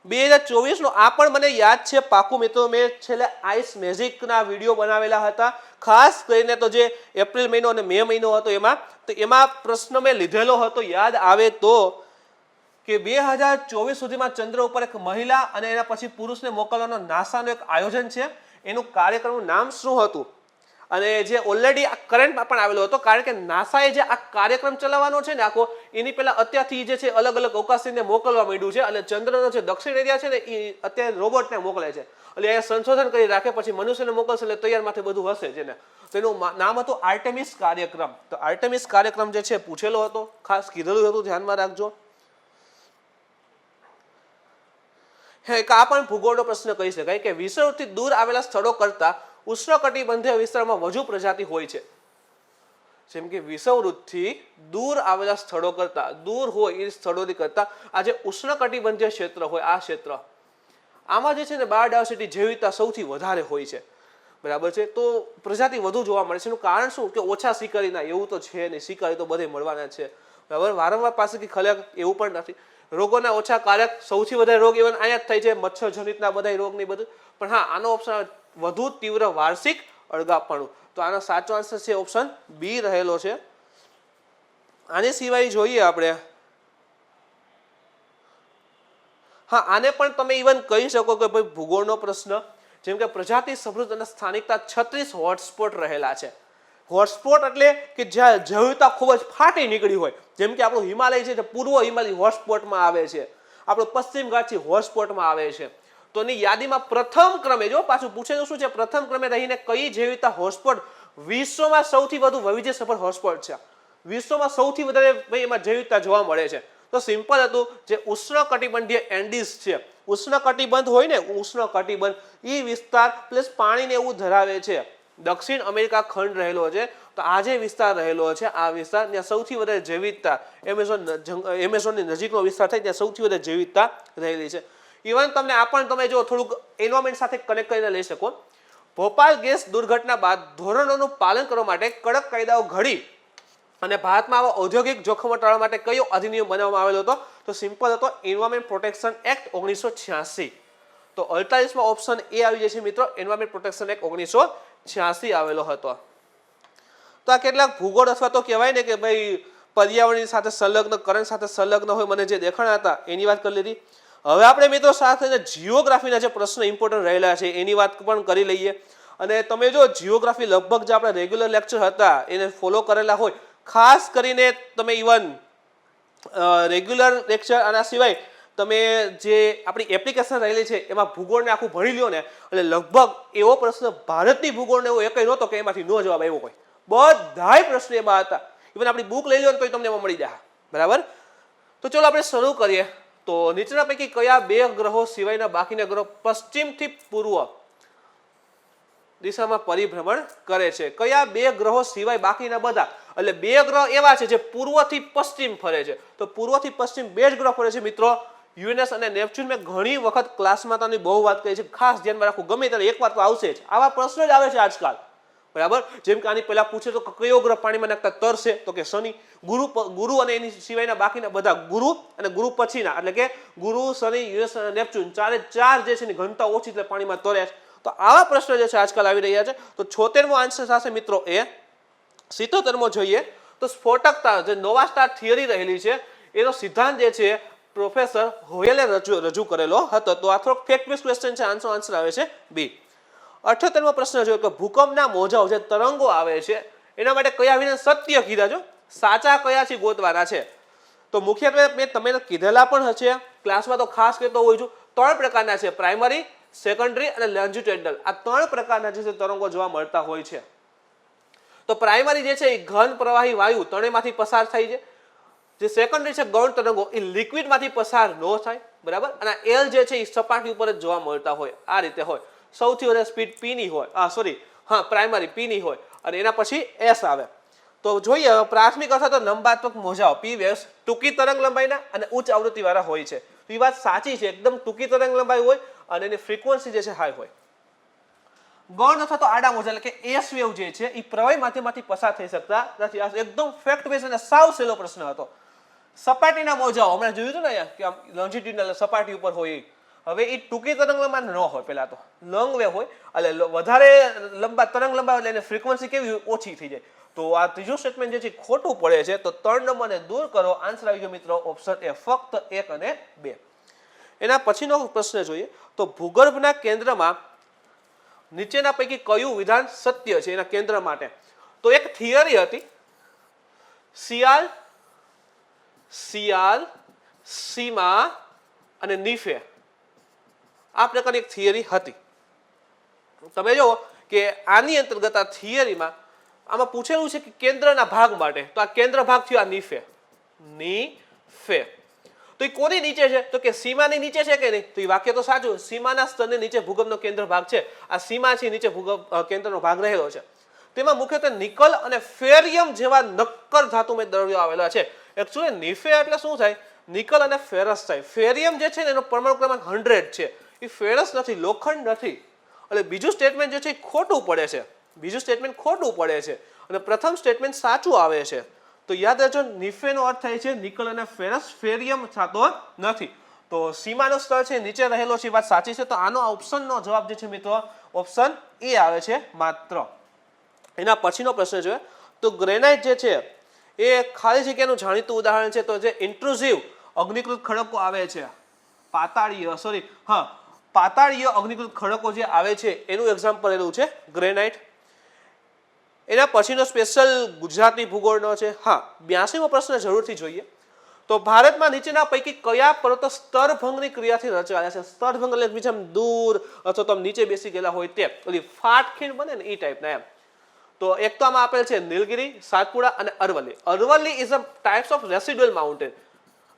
2024 આ પણ મને યાદ છે પાકું મિત્રો, મેં છેલ્લે આઈસ મેજિકના વિડીયો બનાવેલા હતા. ખાસ કરીને તો જે એપ્રિલ મહિનો અને મે મહિનો હતો એમાં પ્રશ્ન મેં લીધેલો હતો, યાદ આવે તો, કે 2024 સુધીમાં ચંદ્ર ઉપર એક મહિલા અને એના પછી પુરુષને મોકલવાનો નાસાનું એક આયોજન છે. એનું કાર્યક્રમનું નામ શું હતું? અને જે ઓલરેડી આ કરંટમાં પણ આવેલો હતો, કારણ કે નાસાએ જે આ કાર્યક્રમ ચલાવવાનો છે ને આખો, એની પહેલા અત્યારથી જે છે અલગ અલગ અવકાશને મોકલવા માંડ્યું છે. અને ચંદ્રનો જે દક્ષિણ એરિયા છે ને એ અત્યારે રોબોટને મોકલે છે. એટલે અહીંયા સંશોધન કરી રાખે, પછી મનુષ્યને મોકલશે એટલે તૈયાર માથે બધું હશે છે ને. તો એનું નામ હતું આર્ટેમિસ કાર્યક્રમ. તો આર્ટેમિસ કાર્યક્રમ જે છે પૂછેલો હતો, ખાસ કીધેલું હતું, ધ્યાનમાં રાખજો. આ પણ ભૂગોળનો પ્રશ્ન કહી શકાય કે વિષુવવૃત્તથી દૂર આવેલા સ્થળો કરતા ઉષ્ણકટિબંધીય વિસ્તારમાં વધુ પ્રજાતિ હોય છે. જેમ કે વિષુવવૃત્તથી દૂર આવેલા સ્થળો કરતા, દૂર હોય એ સ્થળોથી કરતા આ જે ઉષ્ણકટિબંધીય ક્ષેત્ર હોય, આ ક્ષેત્ર આમાં જે છે ને બાયોડાયવર્સિટી જૈવિકતા સૌથી વધારે હોય છે. બરાબર છે. તો પ્રજાતિ વધુ જોવા મળે છે. એનું કારણ શું? કે ઓછા શિકારીના, એવું તો છે નહીં, શિકારી તો બધે મળવાના છે. બરાબર, વારંવાર પાસેથી ખલેક એવું પણ નથી. રોગોના ઓછા કારક, સૌથી વધારે રોગ ઇવન અહીંયા જ થાય છે, મચ્છર જનિતના બધા રોગ ને બધું. પણ હા, આનો ઓપ્શન વધુ તીવ્ર વાર્ષિક અળગાપણું. તો આનો સાચો આન્સર છે ઓપ્શન બી રહેલો છે. આને સિવાય જોઈએ આપણે, હા, આને પણ તમે ઇવન કહી શકો કે ભાઈ ભૂગોળનો પ્રશ્ન. જેમ કે પ્રજાતિ સમૃદ્ધ અને સ્થાનિકતા 36 હોટસ્પોટ રહેલા છે. હોટસ્પોટ એટલે કે જ્યાં જૈવતા ખૂબ જ ફાટી નીકળી હોય. જેમ કે આપણું હિમાલય છે તે પૂર્વ હિમાલય હોટસ્પોટમાં આવે છે, આપણું પશ્ચિમ ઘાટ છે હોટસ્પોટમાં આવે છે. તો એની યાદીમાં પ્રથમ ક્રમે, જો પાછું પૂછેલું શું છે, પ્રથમ ક્રમે રહીને કઈ જૈવિકતા હોટસ્પોટ વિશ્વમાં સૌથી વધુ વૈવિધ્યસભર હોટસ્પોટ છે, વિશ્વમાં સૌથી વધારે ભાઈ એમાં જૈવિકતા જોવા મળે છે. તો સિમ્પલ હતું, જે ઉષ્ણકટિબંધીય એન્ડીઝ છે, ઉષ્ણકટિબંધ હોય ને, ઉષ્ણકટિબંધ એ વિસ્તાર પ્લસ પાણીને એવું ધરાવે છે. દક્ષિણ અમેરિકા ખંડ રહેલો છે. તો આ જે વિસ્તાર રહેલો છે, આ વિસ્તાર ત્યાં સૌથી વધારે જૈવિકતા, એમેઝોનની નજીકનો વિસ્તાર થાય ત્યાં સૌથી વધારે જૈવિકતા રહેલી છે. ઇવન તમને આ પણ તમે જો થોડુંક એન્વાયરમેન્ટ સાથે કનેક્ટ કરીને લઈ શકો. ભોપાલ ગેસ દુર્ઘટના બાદ ધોરણોનું પાલન કરવા માટે કડક કાયદાઓ ઘડી અને ભારતમાં આવા ઔદ્યોગિક જોખમો ટાળવા માટે કયો અધિનિયમ બનાવવામાં આવેલો હતો? તો સિમ્પલ હતો, એન્વાયરમેન્ટ પ્રોટેક્શન એક્ટ 1986. તો 48માં ઓપ્શન એ આવી જાય છે મિત્રો, એન્વાયરમેન્ટ પ્રોટેક્શન એક્ટ 1986 આવેલો હતો. તો આ કેટલાક ભૂગોળ અથવા તો કહેવાય ને કે ભાઈ પર્યાવરણની સાથે સંલગ્ન, કરંટ સાથે સંલગ્ન હોય મને જે દેખાણા હતા એની વાત કરી લીધી. હવે આપણે મિત્રો સાથે જીઓગ્રાફીના જે પ્રશ્ન ઇમ્પોર્ટન્ટ રહેલા છે એની વાત પણ કરી લઈએ. અને તમે જો જીઓગ્રાફી લગભગ જે આપણા રેગ્યુલર લેક્ચર હતા એને ફોલો કરેલા હોય, ખાસ કરીને તમે ઇવન રેગ્યુલર લેક્ચર આના સિવાય તમે જે આપણી એપ્લિકેશન રહેલી છે એમાં ભૂગોળને આખું ભણી લ્યો ને, એટલે લગભગ એવો પ્રશ્ન ભારતની ભૂગોળને એવો એકય નહોતો કે એમાંથી નો જવાબ આવ્યો હોય. બધાય પ્રશ્ન એમાં હતા. ઇવન આપણી બુક લઈ લો ને તો તમને એમાં મળી જાય. બરાબર, તો ચલો આપણે શરૂ કરીએ. તો નીચેના પૈકી કયા બે ગ્રહો સિવાયના બાકીના ગ્રહો પશ્ચિમથી પૂર્વ દિશામાં પરિભ્રમણ કરે છે? કયા બે ગ્રહો સિવાય બાકીના બધા, એટલે બે ગ્રહ એવા છે જે પૂર્વથી પશ્ચિમ ફરે છે. તો પૂર્વથી પશ્ચિમ બે જ ગ્રહ ફરે છે મિત્રો, યુરેનસ અને નેપચ્યુન. મેં ઘણી વખત ક્લાસમાં તમને બહુ વાત કરી છે, ખાસ ધ્યાનમાં રાખવું, ગમે ત્યારે એક વાર તો આવશે જ. આવા પ્રશ્નો જ આવે છે આજકાલ. બરાબર, જેમ કે આની પહેલા પૂછે તો કયો ગ્રહ પાણીમાં નાખતા તરશે? તો કે શનિ. ગુરુ અને એની સિવાયના બાકીના બધા, ગુરુ અને ગુરુ પછીના, એટલે કે ગુરુ, શનિ, યુરેનસ અને નેપચ્યુન, ચારે ચાર જે છે એની ઘનતા ઓછી એટલે પાણીમાં તરે. તો આવા પ્રશ્નો જે છે આજકાલ આવી રહ્યા છે. તો 76મો આન્સર થશે મિત્રો એ. 77મો જોઈએ તો સ્ફોટકતા, જે નોવા સ્ટાર થિયરી રહેલી છે એનો સિદ્ધાંત જે છે પ્રોફેસર હોયલે રજૂ કરેલો હતો. તો આ થોડોક ફેક્ટ બેઝ ક્વેશ્ચન છે, આન્સર આવે છે બી. 78મો પ્રશ્ન જોઈએ કે ભૂકંપના મોજાઓ જે તરંગો આવે છે એના માટે કયા વિધાન સત્ય કીધા છો, સાચા કયા છે ગોતવાના છે? તો મુખ્યત્વે મેં તમે કીધેલા પણ હશે ક્લાસમાં, તો ખાસ કહેતો હોઉં છું, 3 પ્રકારના છે, પ્રાઇમરી, સેકન્ડરી અને લોન્જિટ્યુડનલ. આ 3 પ્રકારના જે તરંગો જોવા મળતા હોય છે. તો પ્રાઇમરી જે છે એ ઘન પ્રવાહી વાયુ ત્રણેયમાંથી પસાર થાય છે. જે સેકન્ડરી છે ગૌણ તરંગો, એ લિક્વિડમાંથી પસાર ન થાય. બરાબર, અને એલ જે છે એ સપાટી ઉપર જ જોવા મળતા હોય, આ રીતે હોય. સૌથી વધારે સ્પીડ પી ની હોય, પ્રાઇમરી પી ની હોય, અને એના પછી એસ આવે. તો જોઈએ પ્રાથમિક અથવા તો લંબાત્મક મોજાઓ પી વેવ્સ ટૂંકી તરંગ લંબાઈના અને ઉચ્ચ આવૃત્તિવાળા હોય છે. તો એ વાત સાચી છે, એકદમ ટૂંકી તરંગ લંબાઈ હોય અને એની ફ્રીક્વન્સી જે છે હાઈ હોય. ગૌણ અથવા તો આડા મોજા એટલે કે એસ વેવ જે છે એ પ્રવાહી માધ્યમમાંથી પસાર થઈ શકતા નથી. આ એકદમ ફેક્ટ બેઝ અને સાવ સહેલો પ્રશ્ન હતો. સપાટીના મોજાઓ હમણાં જોયું હતું ને અહીંયા કે આમ લોન્જિટ્યુડનલ સપાટી ઉપર હોય. હવે એ ટૂંકી તરંગ લંબાઈ ન હોય, પહેલા તો લોંગ વેવ હોય, એટલે વધારે લંબા તરંગ લંબાઈ એટલે એની ફ્રીક્વન્સી કેવી ઓછી થઈ જાય. તો આ ત્રીજું સ્ટેટમેન્ટ જે છે ખોટું પડે છે. તો 3 નંબરને દૂર કરો. આન્સર આવી ગયો મિત્રો ઓપ્શન એ, ફક્ત 1 અને 2. એના પછીનો પ્રશ્ન જોઈએ તો ભૂગર્ભના કેન્દ્રમાં નીચેના પૈકી કયું વિધાન સત્ય છે એના કેન્દ્ર માટે? તો એક થિયરી હતી, સિયાલ, સીમા અને નીફે, આ પ્રકારની એક થિયરી હતી. તમે જો કે આની અંતર્ગત આ થિયરીમાં આમાં પૂછેલું છે કે કેન્દ્રના ભાગ માટે, તો આ કેન્દ્ર ભાગ થયો આ નીફે. તો એ કોની નીચે છે? તો કે સીમાની નીચે છે કે નહીં? તો એ વાક્ય તો સાચું, સીમાના સ્તરની નીચે ભૂગર્ભનો કેન્દ્ર ભાગ છે. આ સીમા છે, નીચે ભૂગર્ભ કેન્દ્રનો ભાગ રહેલો છે. તેમાં મુખ્યત્વે નિકલ અને ફેરિયમ જેવા નક્કર ધાતુમય દ્રવ્યો આવેલા છે. એકચ્યુઅલી નીફે એટલે શું થાય? નિકલ અને ફેરસ થાય. ફેરિયમ જે છે ને એનો પરમાણુ ક્રમાંક 100 છે, એ ફેરસ નથી, લોખંડ નથી. એટલે બીજું સ્ટેટમેન્ટ જે છે એ ખોટું પડે છે. અને પ્રથમ સ્ટેટમેન્ટ સાચું આવે છે. તો યાદ રાખજો નિફેનો અર્થ થાય છે નિકલ અને ફેરસ, ફેરિયમ થતો નથી. તો સીમાનો સ્તર છે નીચે રહેલો છે, વાત સાચી છે. તો આનો ઓપ્શનનો જવાબ જે છે મિત્રો ઓપ્શન એ આવે છે માત્ર. એના પછીનો પ્રશ્ન જોઈએ તો ગ્રેનાઇટ જે છે એ ખાલી જગ્યાનું જાણીતું ઉદાહરણ છે. તો જે ઇન્ટ્રુઝિવ અગ્નિકૃત ખડકો આવે છે, પાતાળીય અગ્નિકૃત ખડકો જે આવે છે એનું એક્ઝામ્પલ એનું છે ગ્રેનાઇટ. એના પછીનો સ્પેશિયલ ગુજરાતી ભૂગોળનો છે. 82મો પ્રશ્ન જરૂરથી જોઈએ. તો ભારતમાં નીચેના પૈકી કયા પર્વતો સ્તરભંગની ક્રિયાથી રચાયા છે? સ્તરભંગ એટલે બીજા દૂર અથવા તો નીચે બેસી ગયેલા હોય તે ઓલી ફાટખીણ બને ને એ ટાઈપના એમ. તો એક તો આમાં આપેલ છે નીલગિરી, સાતપુડા અને Aravalli. Aravalli is a types of residual mountain.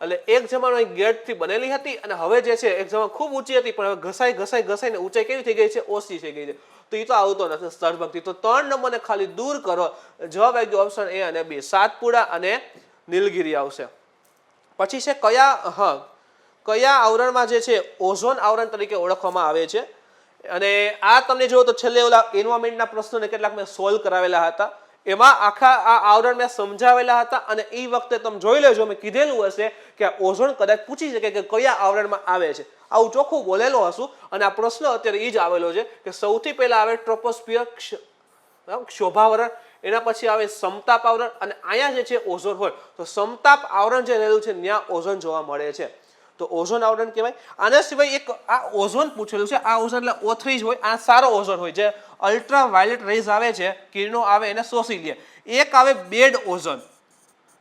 એટલે એક જમાનો ગેટથી બનેલી હતી અને હવે જે છે એક જમાનો ખૂબ ઊંચી હતી, પણ હવે ઘસાઈને ઊંચાઈ કેવી થઈ ગઈ છે? ઓછી થઈ ગઈ છે. તો એ તો આવતો નથી સ્તરભંગથી. તો 3 નંબરને ખાલી દૂર કરો. જવાબ આવી ગયો ઓપ્શન એ અને બી, સાતપુડા અને નીલગિરી આવશે. પછી છે કયા આવરણમાં જે છે ઓઝોન આવરણ તરીકે ઓળખવામાં આવે છે? અને આ તમને જો તો છેલ્લે ઓલા એન્વાયરમેન્ટના પ્રશ્નોને કેટલાક મેં સોલ્વ કરાવેલા હતા. એમાં આખા આ આવરણ મેં સમજાવેલા હતા અને એ વખતે તમે જોઈ લેજો મેં કીધેલું હશે કે આ ઓઝોન કદાચ પૂછી શકે કે કયા આવરણમાં આવે છે. આવું ચોખ્ખું બોલેલો હશું. અને આ પ્રશ્ન અત્યારે એ જ આવેલો છે કે સૌથી પહેલા આવે ટ્રોપોસ્ફિયર ક્ષોભાવરણ, એના પછી આવે સમતાપ આવરણ અને અહીંયા જે છે ઓઝોન હોય. તો સમતાપ આવરણ જે રહેલું છે ત્યાં ઓઝોન જોવા મળે છે. તો ઓઝોન આવરણ કહેવાય. આના સિવાય એક આ ઓઝોન પૂછેલું છે. આ ઓઝોન એટલે O3 જ હોય. આ સારો ઓઝોન હોય જે અલ્ટ્રા વાયોલેટ રેઝ આવે છે, કિરણો આવે એને શોષી લે. એક આવે બેડ ઓઝોન.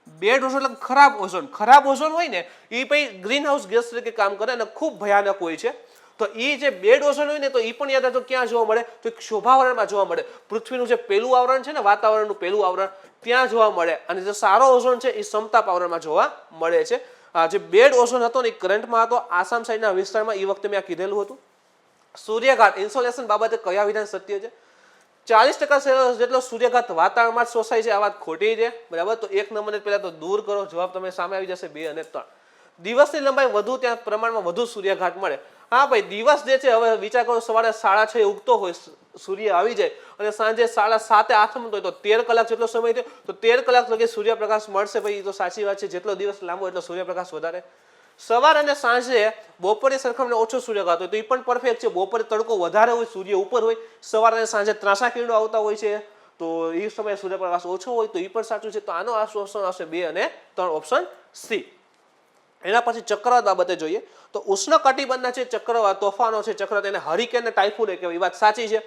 બેડ ઓઝોન એટલે ખરાબ ઓઝોન. ખરાબ ઓઝોન હોય ને એ પછી ગ્રીન હાઉસ ગેસ તરીકે કામ કરે અને ખૂબ ભયાનક હોય છે. તો એ જે બેડ ઓઝોન હોય ને તો એ પણ યાદ રાખજો ક્યાં જોવા મળે? તો ક્ષોભાવરણમાં જોવા મળે. પૃથ્વીનું જે પહેલું આવરણ છે ને વાતાવરણનું પહેલું આવરણ ત્યાં જોવા મળે. અને જે સારો ઓઝોન છે એ સમતાપ આવરણમાં જોવા મળે છે. જે બેડ ઓઝોન હતો ને એ કરંટમાં હતો આસામ સાઈડના વિસ્તારમાં. એ વખતે મેં કીધેલું હતું. સૂર્યઘાત ઇન્સોલેશન બાબતે કયા વિધાન સત્ય છે? 40% જેટલો સૂર્યઘાત વાતાવરણમાં શોષાય છે. આ વાત ખોટી છે, બરાબર. તો 1 નંબરને પહેલા તો દૂર કરો. જવાબ તમે સામે આવી જશે 2 અને 3. દિવસની લંબાઈ વધુ ત્યાં પ્રમાણમાં વધુ સૂર્યઘાત મળે. હા ભાઈ, દિવસ જે છે હવે વિચાર કરો સવારે 6:30 ઉગતો હોય, સૂર્ય આવી જાય અને સાંજે 7:30 આથમતો હોય તો 13 કલાક જેટલો સમય થયો. તો 13 કલાક લગી સૂર્યપ્રકાશ મળશે ભાઈ. એ તો સાચી વાત છે. જેટલો દિવસ લાંબો એટલો સૂર્યપ્રકાશ વધારે. સવાર અને સાંજે બપોરે સરખામણીએ ઓછો સૂર્યઘાત હોય તો એ પણ પરફેક્ટ છે. બપોરે તડકો વધારે હોય, સૂર્ય ઉપર હોય, સવાર અને સાંજે ત્રાંસા કિરણો આવતા હોય છે તો એ સમયે સૂર્યપ્રકાશ ઓછો હોય તો એ પણ સાચું છે. તો આનો આ ઓપ્શન આવશે 2 અને 3 ઓપ્શન સી. એના પછી ચક્રવાત બાબતે જોઈએ તો ઉષ્ણકટિબંધના છે ચક્રવાત, તોફાનો છે ચક્રવાત, એને હરિકેન ને ટાઇફૂન કહેવાય. એ વાત સાચી છે.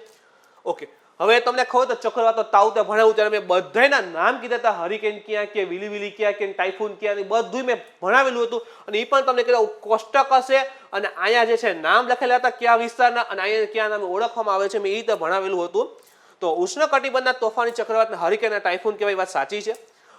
ઓકે, હવે તમને ખબર તો ચક્રવાતો તાવતે ભણાવું ત્યારે મેં બધાના નામ કીધા હતા. હરિકેન ક્યાં કે, વિલી ક્યાં કે, ટાઇફૂન ક્યાં, બધું મેં ભણાવેલું હતું. અને એ પણ તમને કીધું કોષ્ટક હશે અને અહીંયા જે છે નામ લખેલા હતા કયા વિસ્તારના અને અહીંયા ક્યાં નામ ઓળખવામાં આવે છે. મેં એ રીતે ભણાવેલું હતું. તો ઉષ્ણકટિબંધના તોફાની ચક્રવાતને હરિકેન અને ટાઇફૂન કહેવાય. વાત સાચી છે.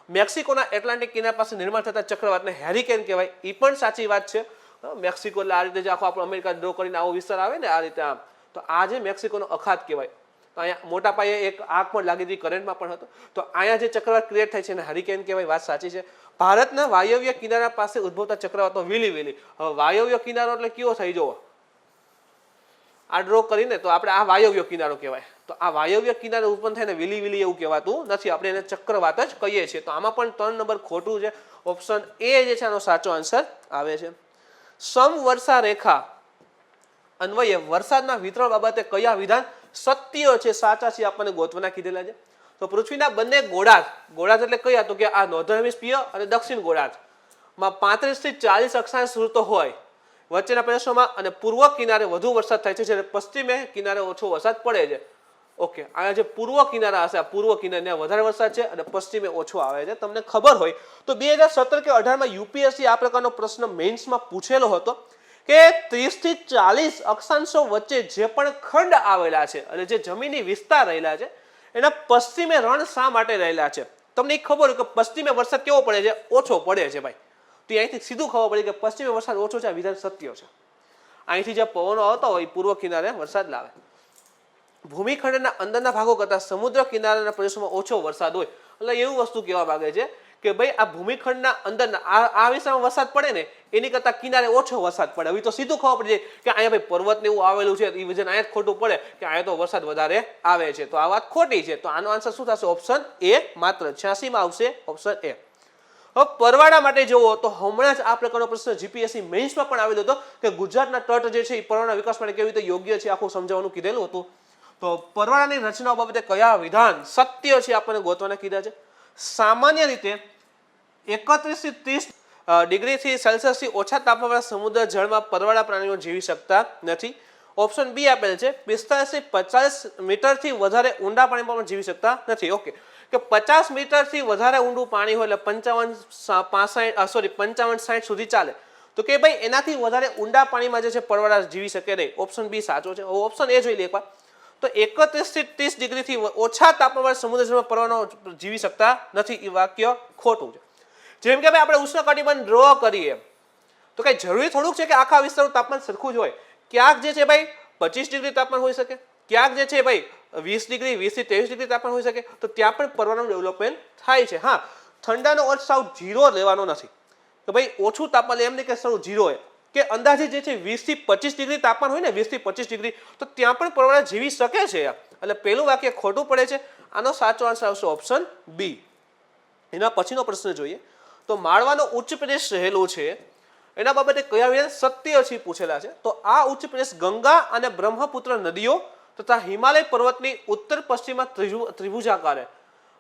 મેક્સિકોના એટલાન્ટિક કિનારા પાસે નિર્માણ થતા ચક્રવાતને હેરિકેન કહેવાય. એ પણ સાચી વાત છે. મેક્સિકો એટલે આ રીતે જે આખો આપણો અમેરિકા ડ્રો કરીને આવો વિસ્તાર આવે ને આ રીતે આમ, તો આ જે મેક્સિકોનો અખાત કહેવાય. તો અહીંયા મોટા પાયે એક આગ પણ લાગી હતી, કરંટમાં પણ હતો. તો અહીંયા જે ચક્રવાત ક્રિએટ થાય છે એને હરિકેન કહેવાય. વાત સાચી છે. ભારતના વાયવ્ય કિનારા પાસે ઉદ્ભવતા ચક્રવાતો વિલી. હવે વાયવ્ય કિનારો એટલે કયો થઈ જવો આ ડ્રો કરીને તો આપણે આ વાયવ્ય કિનારો કહેવાય. તો આ વાયવ્ય કિનારો ઉત્પન્ન થાય ને વિલી એવું કહેવાતું નથી. આપણે એને ચક્રવાત જ કહીએ છીએ. તો આમાં પણ 3 નંબર ખોટું છે. ઓપ્શન એ જે છે આનો સાચો આન્સર આવે છે. સમવર્ષા રેખા અન્વયે વરસાદના વિતરણ બાબતે કયા વિધાન સત્ય છે, સાચા છે આપણને ગોતવાના કીધેલા છે? તો પૃથ્વીના બંને ગોળાર્ધ એટલે કયા? તો કે આ નોર્ધન હેમિસ્ફિયર અને દક્ષિણ ગોળાર્ધમાં 35 થી 40 અક્ષાંશ ઋતુ હોય વચ્ચેના પ્રદેશોમાં અને પૂર્વ કિનારે વધુ વરસાદ થાય છે જ્યારે પશ્ચિમે કિનારે ઓછો વરસાદ પડે છે. ઓકે, અહીંયા જે પૂર્વ કિનારા હશે, આ પૂર્વ કિનારે વધારે વરસાદ છે અને પશ્ચિમે ઓછો આવે છે. તમને ખબર હોય તો 2017 કે 18માં યુપીએસસી આ પ્રકારનો પ્રશ્ન મેઇન્સમાં પૂછેલો હતો કે 30 થી 40 અક્ષાંશો વચ્ચે જે પણ ખંડ આવેલા છે અને જે જમીની વિસ્તાર રહેલા છે એના પશ્ચિમે રણ શા માટે રહેલા છે? તમને ખબર હોય કે પશ્ચિમે વરસાદ કેવો પડે છે? ઓછો પડે છે ભાઈ. તો અહીંથી સીધું ખબર પડે કે પશ્ચિમે વરસાદ ઓછો છે. આ વિધાન સત્ય છે. અહીંથી જે પવનો આવતા હોય પૂર્વ કિનારે વરસાદ લાવે. ભૂમિખંડના અંદરના ભાગો કરતા સમુદ્ર કિનારાના પ્રદેશોમાં ઓછો વરસાદ હોય. એટલે એવું વસ્તુ કહેવા માંગે છે કે ભાઈ આ ભૂમિખંડના અંદરના આ વિસ્તારમાં વરસાદ પડે ને એની કરતા કિનારે ઓછો વરસાદ પડે. હવે તો સીધું ખબર પડી જાય કે અહીંયા ભાઈ પર્વત ને એવું આવેલું છે એ વજન અહીંયા જ ખોટું પડે કે અહીંયા તો વરસાદ વધારે આવે છે. તો આ વાત ખોટી છે. તો આનો આન્સર શું થશે? ઓપ્શન એ માત્ર 86માં આવશે. Option A. હવે પરવાળા માટે જોવો તો હમણાં જ આ પ્રકારનો પ્રશ્ન જીપીએસસી મેન્સમાં પણ આવેલો હતો કે ગુજરાતના તટ જે છે એ પરવાળાના વિકાસ માટે કેવી રીતે યોગ્ય છે આખું સમજાવવાનું કીધેલું હતું. તો પરવાળાની રચનાઓ બાબતે કયા વિધાન સત્ય છે આપણને ગોતવાના કીધા છે. સામાન્ય રીતે 31 થી 30 ડિગ્રી સેલ્સિયસથી ઓછા તાપમાનવાળા સમુદ્ર જળમાં પરવાળા પ્રાણીઓ જીવી શકતા નથી. ઓપ્શન બી આપેલ છે 45 થી 50 મીટરથી વધારે ઊંડા પાણીમાં પણ જીવી શકતા નથી. ઓકે, કે 50 મીટરથી વધારે ઊંડું પાણી હોય એટલે 55-60 સુધી ચાલે. તો કે ભાઈ એનાથી વધારે ઊંડા પાણીમાં જે છે પરવાળા જીવી શકે નહીં. ઓપ્શન બી સાચો છે. ઓપ્શન એ જોઈ લે એકવાર. તો 31 થી 30 ડિગ્રીથી ઓછા તાપમાનવાળા સમુદ્ર જળમાં પરવાળાઓ જીવી શકતા નથી એ વાક્ય ખોટું છે. જેમ કે ભાઈ આપણે ઉષ્ણકટિબંધ ડ્રો કરીએ તો કઈ જરૂરી થોડુંક છે કે આખા વિસ્તારનું તાપમાન સરખું જ હોય. ક્યાંક જે છે ભાઈ 25 ડિગ્રી તાપમાન હોઈ શકે, ક્યાંક જે છે ભાઈ 20 ડિગ્રી 20 થી 23 ડિગ્રી તાપમાન હોઈ શકે. તો ત્યાં પણ પરવાળાનું ડેવલપમેન્ટ થાય છે. હા, ઠંડાનો અર્થ સાવ ઝીરો લેવાનો નથી કે ભાઈ ઓછું તાપમાન એમ નહીં કે સાવ ઝીરો હોય, કે અંદાજે જે છે 20 થી 25 ડિગ્રી તાપમાન હોય ને 20 થી 25 ડિગ્રી, તો ત્યાં પણ પરવાળા જીવી શકે છે. એટલે પેલું વાક્ય ખોટું પડે છે. આનો સાચો આન્સર આવશે ઓપ્શન બી. એના પછીનો પ્રશ્ન જોઈએ તો માળવાનો ઉચ્ચ પ્રદેશ રહેલો છે એના બાબતે કયા વિધાન સત્ય છે પૂછેલા છે. તો આ ઉચ્ચ પ્રદેશ ગંગા અને બ્રહ્મપુત્ર નદીઓ તથા હિમાલય પર્વતની ઉત્તર પશ્ચિમમાં ત્રિભુજાકારે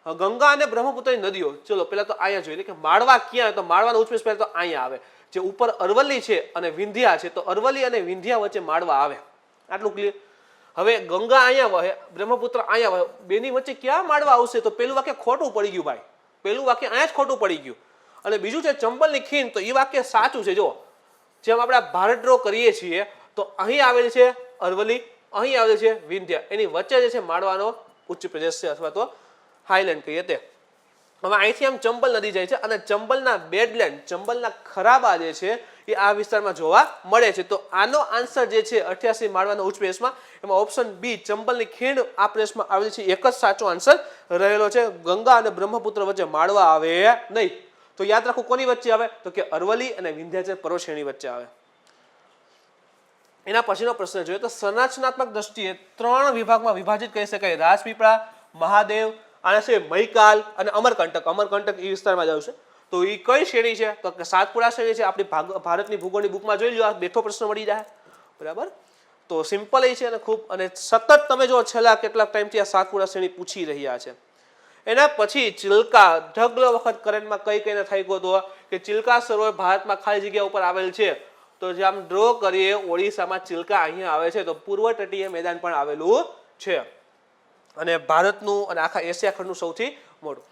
ગંગા અને બ્રહ્મપુત્રની નદીઓ. ચલો પહેલા તો અહીંયા જોઈએ કે માળવા ક્યાં, તો માળવાનો ઉચ્ચ પ્રદેશ પહેલા તો અહીંયા આવે. જે ઉપર અરવલ્લી છે અને વિંધ્યા છે, તો અરવલ્લી અને વિંધ્યા વચ્ચે માળવા આવે. આટલું ક્લિયર. હવે ગંગા અહીંયા વહે, બ્રહ્મપુત્ર અહીંયા વહે, બેની વચ્ચે ક્યાં માળવા આવશે? તો પેલું વાક્ય ખોટું પડી ગયું ભાઈ. પેલું વાક્ય અહીંયા જ ખોટું પડી ગયું. અને બીજું છે ચંબલની ખીણ, તો એ વાક્ય સાચું છે. જો જેમ આપણે ભારત ડ્રો કરીએ છીએ તો અહીં આવેલ છે અરવલ્લી, અહીં આવેલ છે વિંધ્યા, એની વચ્ચે જે છે માળવાનો ઉચ્ચ પ્રદેશ છે અથવા તો હાઈલેન્ડ કહીએ તે. હવે અહીંથી આમ ચંબલ નદી જાય છે અને ચંબલના બેડલેન્ડ, ચંબલના ખરાબા જે છે એ આ વિસ્તારમાં જોવા મળે છે. તો આનો આન્સર જે છે 88 માળવાનો ઉચ્ચ પ્રદેશમાં, એમાં ઓપ્શન બી ચંબલની ખીણ આ પ્રદેશમાં આવેલી છે, એક જ સાચો આન્સર રહેલો છે. ગંગા અને બ્રહ્મપુત્ર વચ્ચે માળવા આવે નહીં. તો યાદ રાખો કોની વચ્ચે આવે? તો કે અરવલ્લી અને વિંધ્યાચલ પર્વતશ્રેણી વચ્ચે આવે. એના પછીનો પ્રશ્ન જોઈએ તો સંરચનાત્મક દ્રષ્ટિએ 3 વિભાગમાં વિભાજિત કરી શકાય. રાજપીપળા, મહાદેવ અને છે મહીકાલ અને અમરકંટક. અમરકંટક એ વિસ્તારમાં જ આવશે. તો એ કઈ શ્રેણી છે? તો કે સાતપુડા શ્રેણી છે. આપણી ભારતની ભૂગોળની બુકમાં જોઈ લો, આ બેઠો પ્રશ્ન મળી જાય. બરાબર. તો સિમ્પલ એ છે અને ખૂબ અને સતત તમે જો છેલ્લા કેટલાક ટાઈમથી આ સાતપુડા શ્રેણી પૂછી રહ્યા છે. એના પછી ચિલ્કા ઢગલો વખત કરંટમાં કઈને થઈ ગયો હતો કે ચિલ્કા સરોવર ભારતમાં ખાલી જગ્યા ઉપર આવેલ છે. તો જે આમ ડ્રો કરીએ ઓડિશામાં ચિલ્કા અહીંયા આવે છે, તો પૂર્વ તટીય મેદાન પણ આવેલું છે અને ભારતનું અને આખા એશિયા ખંડનું સૌથી મોટું.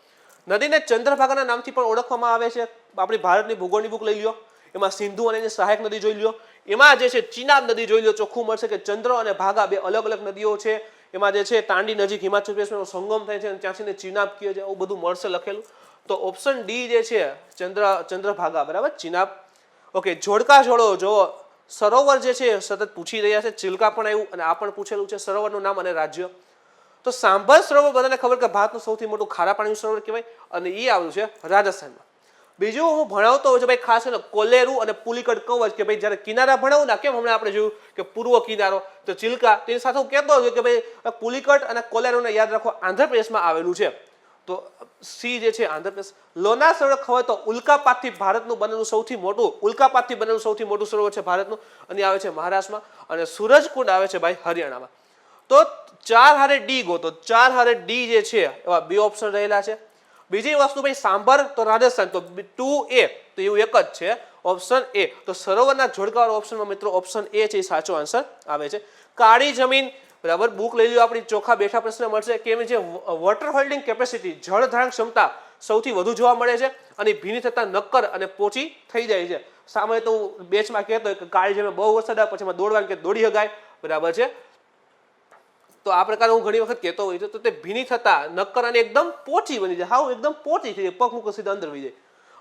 નદીને ચંદ્રભાગાના નામથી પણ ઓળખવામાં આવે છે. આપણી ભારતની ભૂગોળની બુક લઈ લો, એમાં સિંધુ અને એની સહાયક નદી જોઈ લો. એમાં જે છે ચિનાબ નદી જોઈ લો, ચોખ્ખું મળશે કે ચંદ્ર અને ભાગા બે અલગ અલગ નદીઓ છે. એમાં જે છે તાંડી નજીક હિમાચલ પ્રદેશમાં સંગમ થાય છે અને ત્યાંથી ચિનાબ કહે છે, એવું બધું મળશે લખેલું. તો ઓપ્શન ડી જે છે ચંદ્રભાગા, બરાબર, ચિનાબ. ઓકે, જોડકા જોડો જો સરોવર જે છે સતત પૂછી રહ્યા છે. ચિલ્કા પણ આવ્યું અને આ પણ પૂછેલું છે, સરોવરનું નામ અને રાજ્ય. તો સાંભર સરોવર બધાને ખબર કે ભારતનું સૌથી મોટું ખારા પાણીનું સરોવર કહેવાય અને એ આવ્યું છે રાજસ્થાનમાં. બીજું હું ભણાવતો હોય છે ભાઈ ખાસ કરીને કોલેરું અને પુલિકટ કવચ, કે ભાઈ જ્યારે કિનારા ભણાવું ને, કેમ હમણાં આપણે જોયું કે પૂર્વ કિનારો તો ચિલ્કા, તેની સાથે હું કહેતો હોય કે ભાઈ પુલિકટ અને કોલેરુને યાદ રાખો આંધ્રપ્રદેશમાં આવેલું છે. તો સી જે છે આંધ્રપ્રદેશ. લોનાર સરોવર ખબર તો ઉલ્કાપાતથી ભારતનું બનેલું સૌથી મોટું, ઉલ્કાપાતથી બનેલું સૌથી મોટું સરોવર છે ભારતનું અને આવે છે મહારાષ્ટ્રમાં. અને સૂરજકુંડ આવે છે ભાઈ હરિયાણામાં. તો 4 હારે ડી ગોતો. 4 હારે ડી જે છે એવા 2 ઓપ્શન રહેલા છે. બીજી વસ્તુ ભાઈ સાંભર તો રાજસ્થાન, તો 2A તો એવું એક જ છે ઓપ્શન એ. તો સરોવરના જોડકાવાળો ઓપ્શનમાં મિત્રો ઓપ્શન એ છે, સાચો આન્સર આવે છે. કાળી જમીન, બરાબર, બુક લઈ લો આપણી, ચોખા બેઠા પ્રશ્ન મળશે કે જે વોટર હોલ્ડિંગ કેપેસિટી, જળ ધારણ ક્ષમતા સૌથી વધુ જોવા મળે છે અને ભીની થતા નક્કર અને પોચી થઈ જાય છે. સામે તો બેચમાં કહેતો કે કાળી જમીન બહુ વરસાદ આવે પછી એમાં દોડવાનું કે દોડી હગાય, બરાબર છે. તો આ પ્રકારે હું ઘણી વખત કહેતો હોય છે. તો તે ભીની થતા નક્કર અને એકદમ પોચી બની જાય, હાવ એકદમ પોચી થઈ જાય, પગ મૂકો સીધા અંદર વહી જાય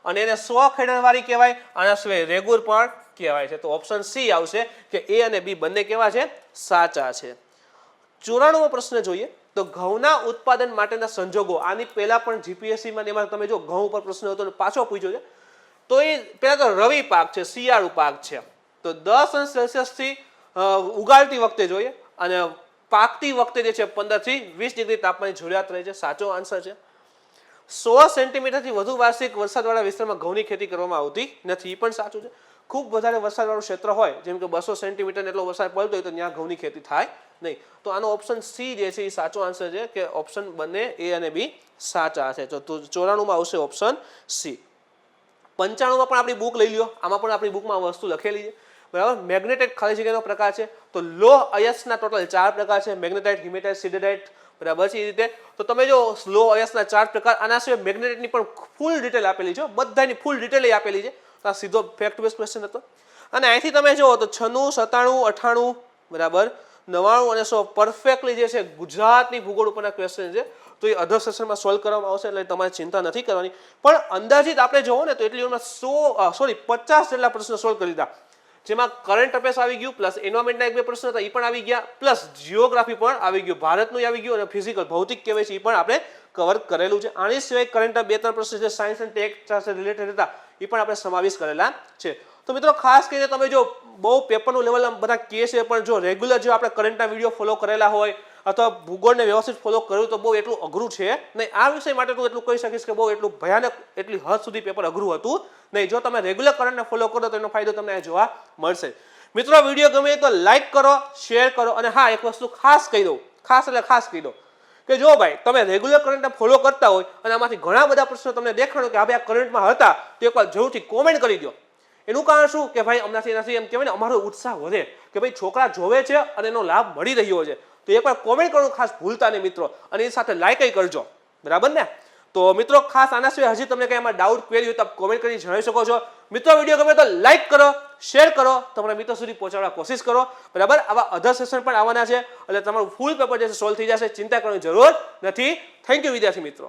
અને એને 100 ખેડાણવાળી કહેવાય. આના સિવાય રેગુર પણ કહેવાય છે. તો ઓપ્શન સી આવશે કે એ અને બી બંને કેવા છે? સાચા છે. 94મો પ્રશ્ન જોઈએ તો ઘઉંના ઉત્પાદન માટેના સંજોગો. આની પહેલા પણ જીપીએસસીમાં એમાં તમે જો ઘઉં ઉપર પ્રશ્ન હતો પાછો પૂછ્યો છે. તો એ પહેલા તો રવિ પાક છે, શિયાળુ પાક છે. તો 10 અંશ સેલ્સિયસથી ઉગાડતી વખતે જોઈએ અને પાકતી વખતે જે છે 15 થી 20 ડિગ્રી તાપમાનની જરૂરિયાત રહે છે, સાચો આન્સર છે. 100 સેન્ટીમીટરથી વધુ વાર્ષિક વરસાદવાળા વિસ્તારમાં ઘઉંની ખેતી કરવામાં આવતી નથી. એ પણ સાચું છે. ખૂબ વધારે વરસાદવાળું ક્ષેત્ર હોય, જેમ કે 200 સેન્ટીમીટર એટલો વરસાદ પડતો હોય, તો ત્યાં ઘઉંની ખેતી થાય નહીં. તો આનો ઓપ્શન સી જે છે એ સાચો આન્સર છે, કે ઓપ્શન બંને એ અને બી સાચા છે. તો 94માં આવશે ઓપ્શન સી. 95માં પણ આપણી બુક લઈ લ્યો. આમાં પણ આપણી બુકમાં આ વસ્તુ લખેલી છે, બરાબર. મેગ્નેટાઇટ ખાલી જગ્યાનો પ્રકાર છે. તો લોહ અયસ્કના ટોટલ 4 પ્રકાર છે: મેગ્નેટાઇટ, હિમેટાઇટ, સિડેરાઇટ, બરાબર છે. એ રીતે તો તમે જો લોહ અયસ્કના 4 પ્રકાર, આના સિવાય મેગ્નેટાઇટની પણ ફૂલ ડિટેલ આપેલી છે, બધાની ફૂલ ડિટેલ આપેલી છે. તો આ સીધો ફેક્ટ બેઝ ક્વેશ્ચન હતો. અને અહીંથી તમે જુઓ તો 96, 97, 98, બરાબર, 99 અને 100 પરફેક્ટલી જે છે ગુજરાતની ભૂગોળ ઉપરના ક્વેશ્ચન છે. તો એ અધર સેશનમાં સોલ્વ કરવામાં આવશે, એટલે તમારે ચિંતા નથી કરવાની. પણ અંદાજિત આપણે જોવો ને તો એટલી વારમાં 50 જેટલા પ્રશ્નો સોલ્વ કરી દીધા, જેમાં કરંટ અફેર્સ આવી ગયું, પ્લસ એન્વાયરમેન્ટના 1-2 પ્રશ્નો હતા એ પણ આવી ગયા, પ્લસ જીઓગ્રાફી પણ આવી ગયું, ભારતનું આવી ગયું, અને ફિઝિકલ ભૌતિક કહેવાય છે એ પણ આપણે કવર કરેલું છે. આની સિવાય કરંટના 2-3 પ્રશ્નો છે સાયન્સ અને ટેક સાથે રિલેટેડ હતા, એ પણ આપણે સમાવેશ કરેલા છે. તો મિત્રો ખાસ કરીને તમે જો બહુ પેપરનું લેવલ બધા કહે છે, પણ જો રેગ્યુલર જો આપણે કરંટના વિડીયો ફોલો કરેલા હોય અથવા ભૂગોળને વ્યવસ્થિત ફોલો કર્યું તો બહુ એટલું અઘરું છે નહીં. આ વિષય માટે તું એટલું કહી શકીશ કે બહુ એટલું ભયાનક, એટલી હદ સુધી પેપર અઘરું હતું નહીં. જો તમે રેગ્યુલર કરંટને ફોલો કરો તો એનો ફાયદો તમને જોવા મળશે. મિત્રો વિડીયો ગમે તો લાઈક કરો, શેર કરો, અને હા એક વસ્તુ ખાસ કહી દઉં, ખાસ એટલે ખાસ કહી દઉં કે જો ભાઈ તમે રેગ્યુલર કરંટને ફોલો કરતા હોય અને આમાંથી ઘણા બધા પ્રશ્નો તમને દેખાડો કે આ ભાઈ આ કરંટમાં હતા, તો એકવાર જરૂરથી કોમેન્ટ કરી દો. એનું કારણ શું કે ભાઈ એનાથી એમ કહેવાય ને અમારો ઉત્સાહ વધે કે ભાઈ છોકરા જોવે છે અને એનો લાભ મળી રહ્યો છે. તો એકવાર કોમેન્ટ કરવાનું ખાસ ભૂલતા નહીં મિત્રો, અને એ સાથે લાઈક કરજો, બરાબર ને. તો મિત્રો ખાસ આના સિવાય હજી તમને કંઈ એમાં ડાઉટ ક્વેરી હોય તો કોમેન્ટ કરી જણાવી શકો છો. મિત્રો વિડીયો ગમે તો લાઈક કરો, શેર કરો, તમારા મિત્રો સુધી પહોંચાડવા કોશિશ કરો, બરાબર. આવા અધર સેશન પણ આવવાના છે, એટલે તમારું ફૂલ પેપર જે સોલ્વ થઈ જશે, ચિંતા કરવાની જરૂર નથી. થેન્ક યુ વિદ્યાર્થી મિત્રો.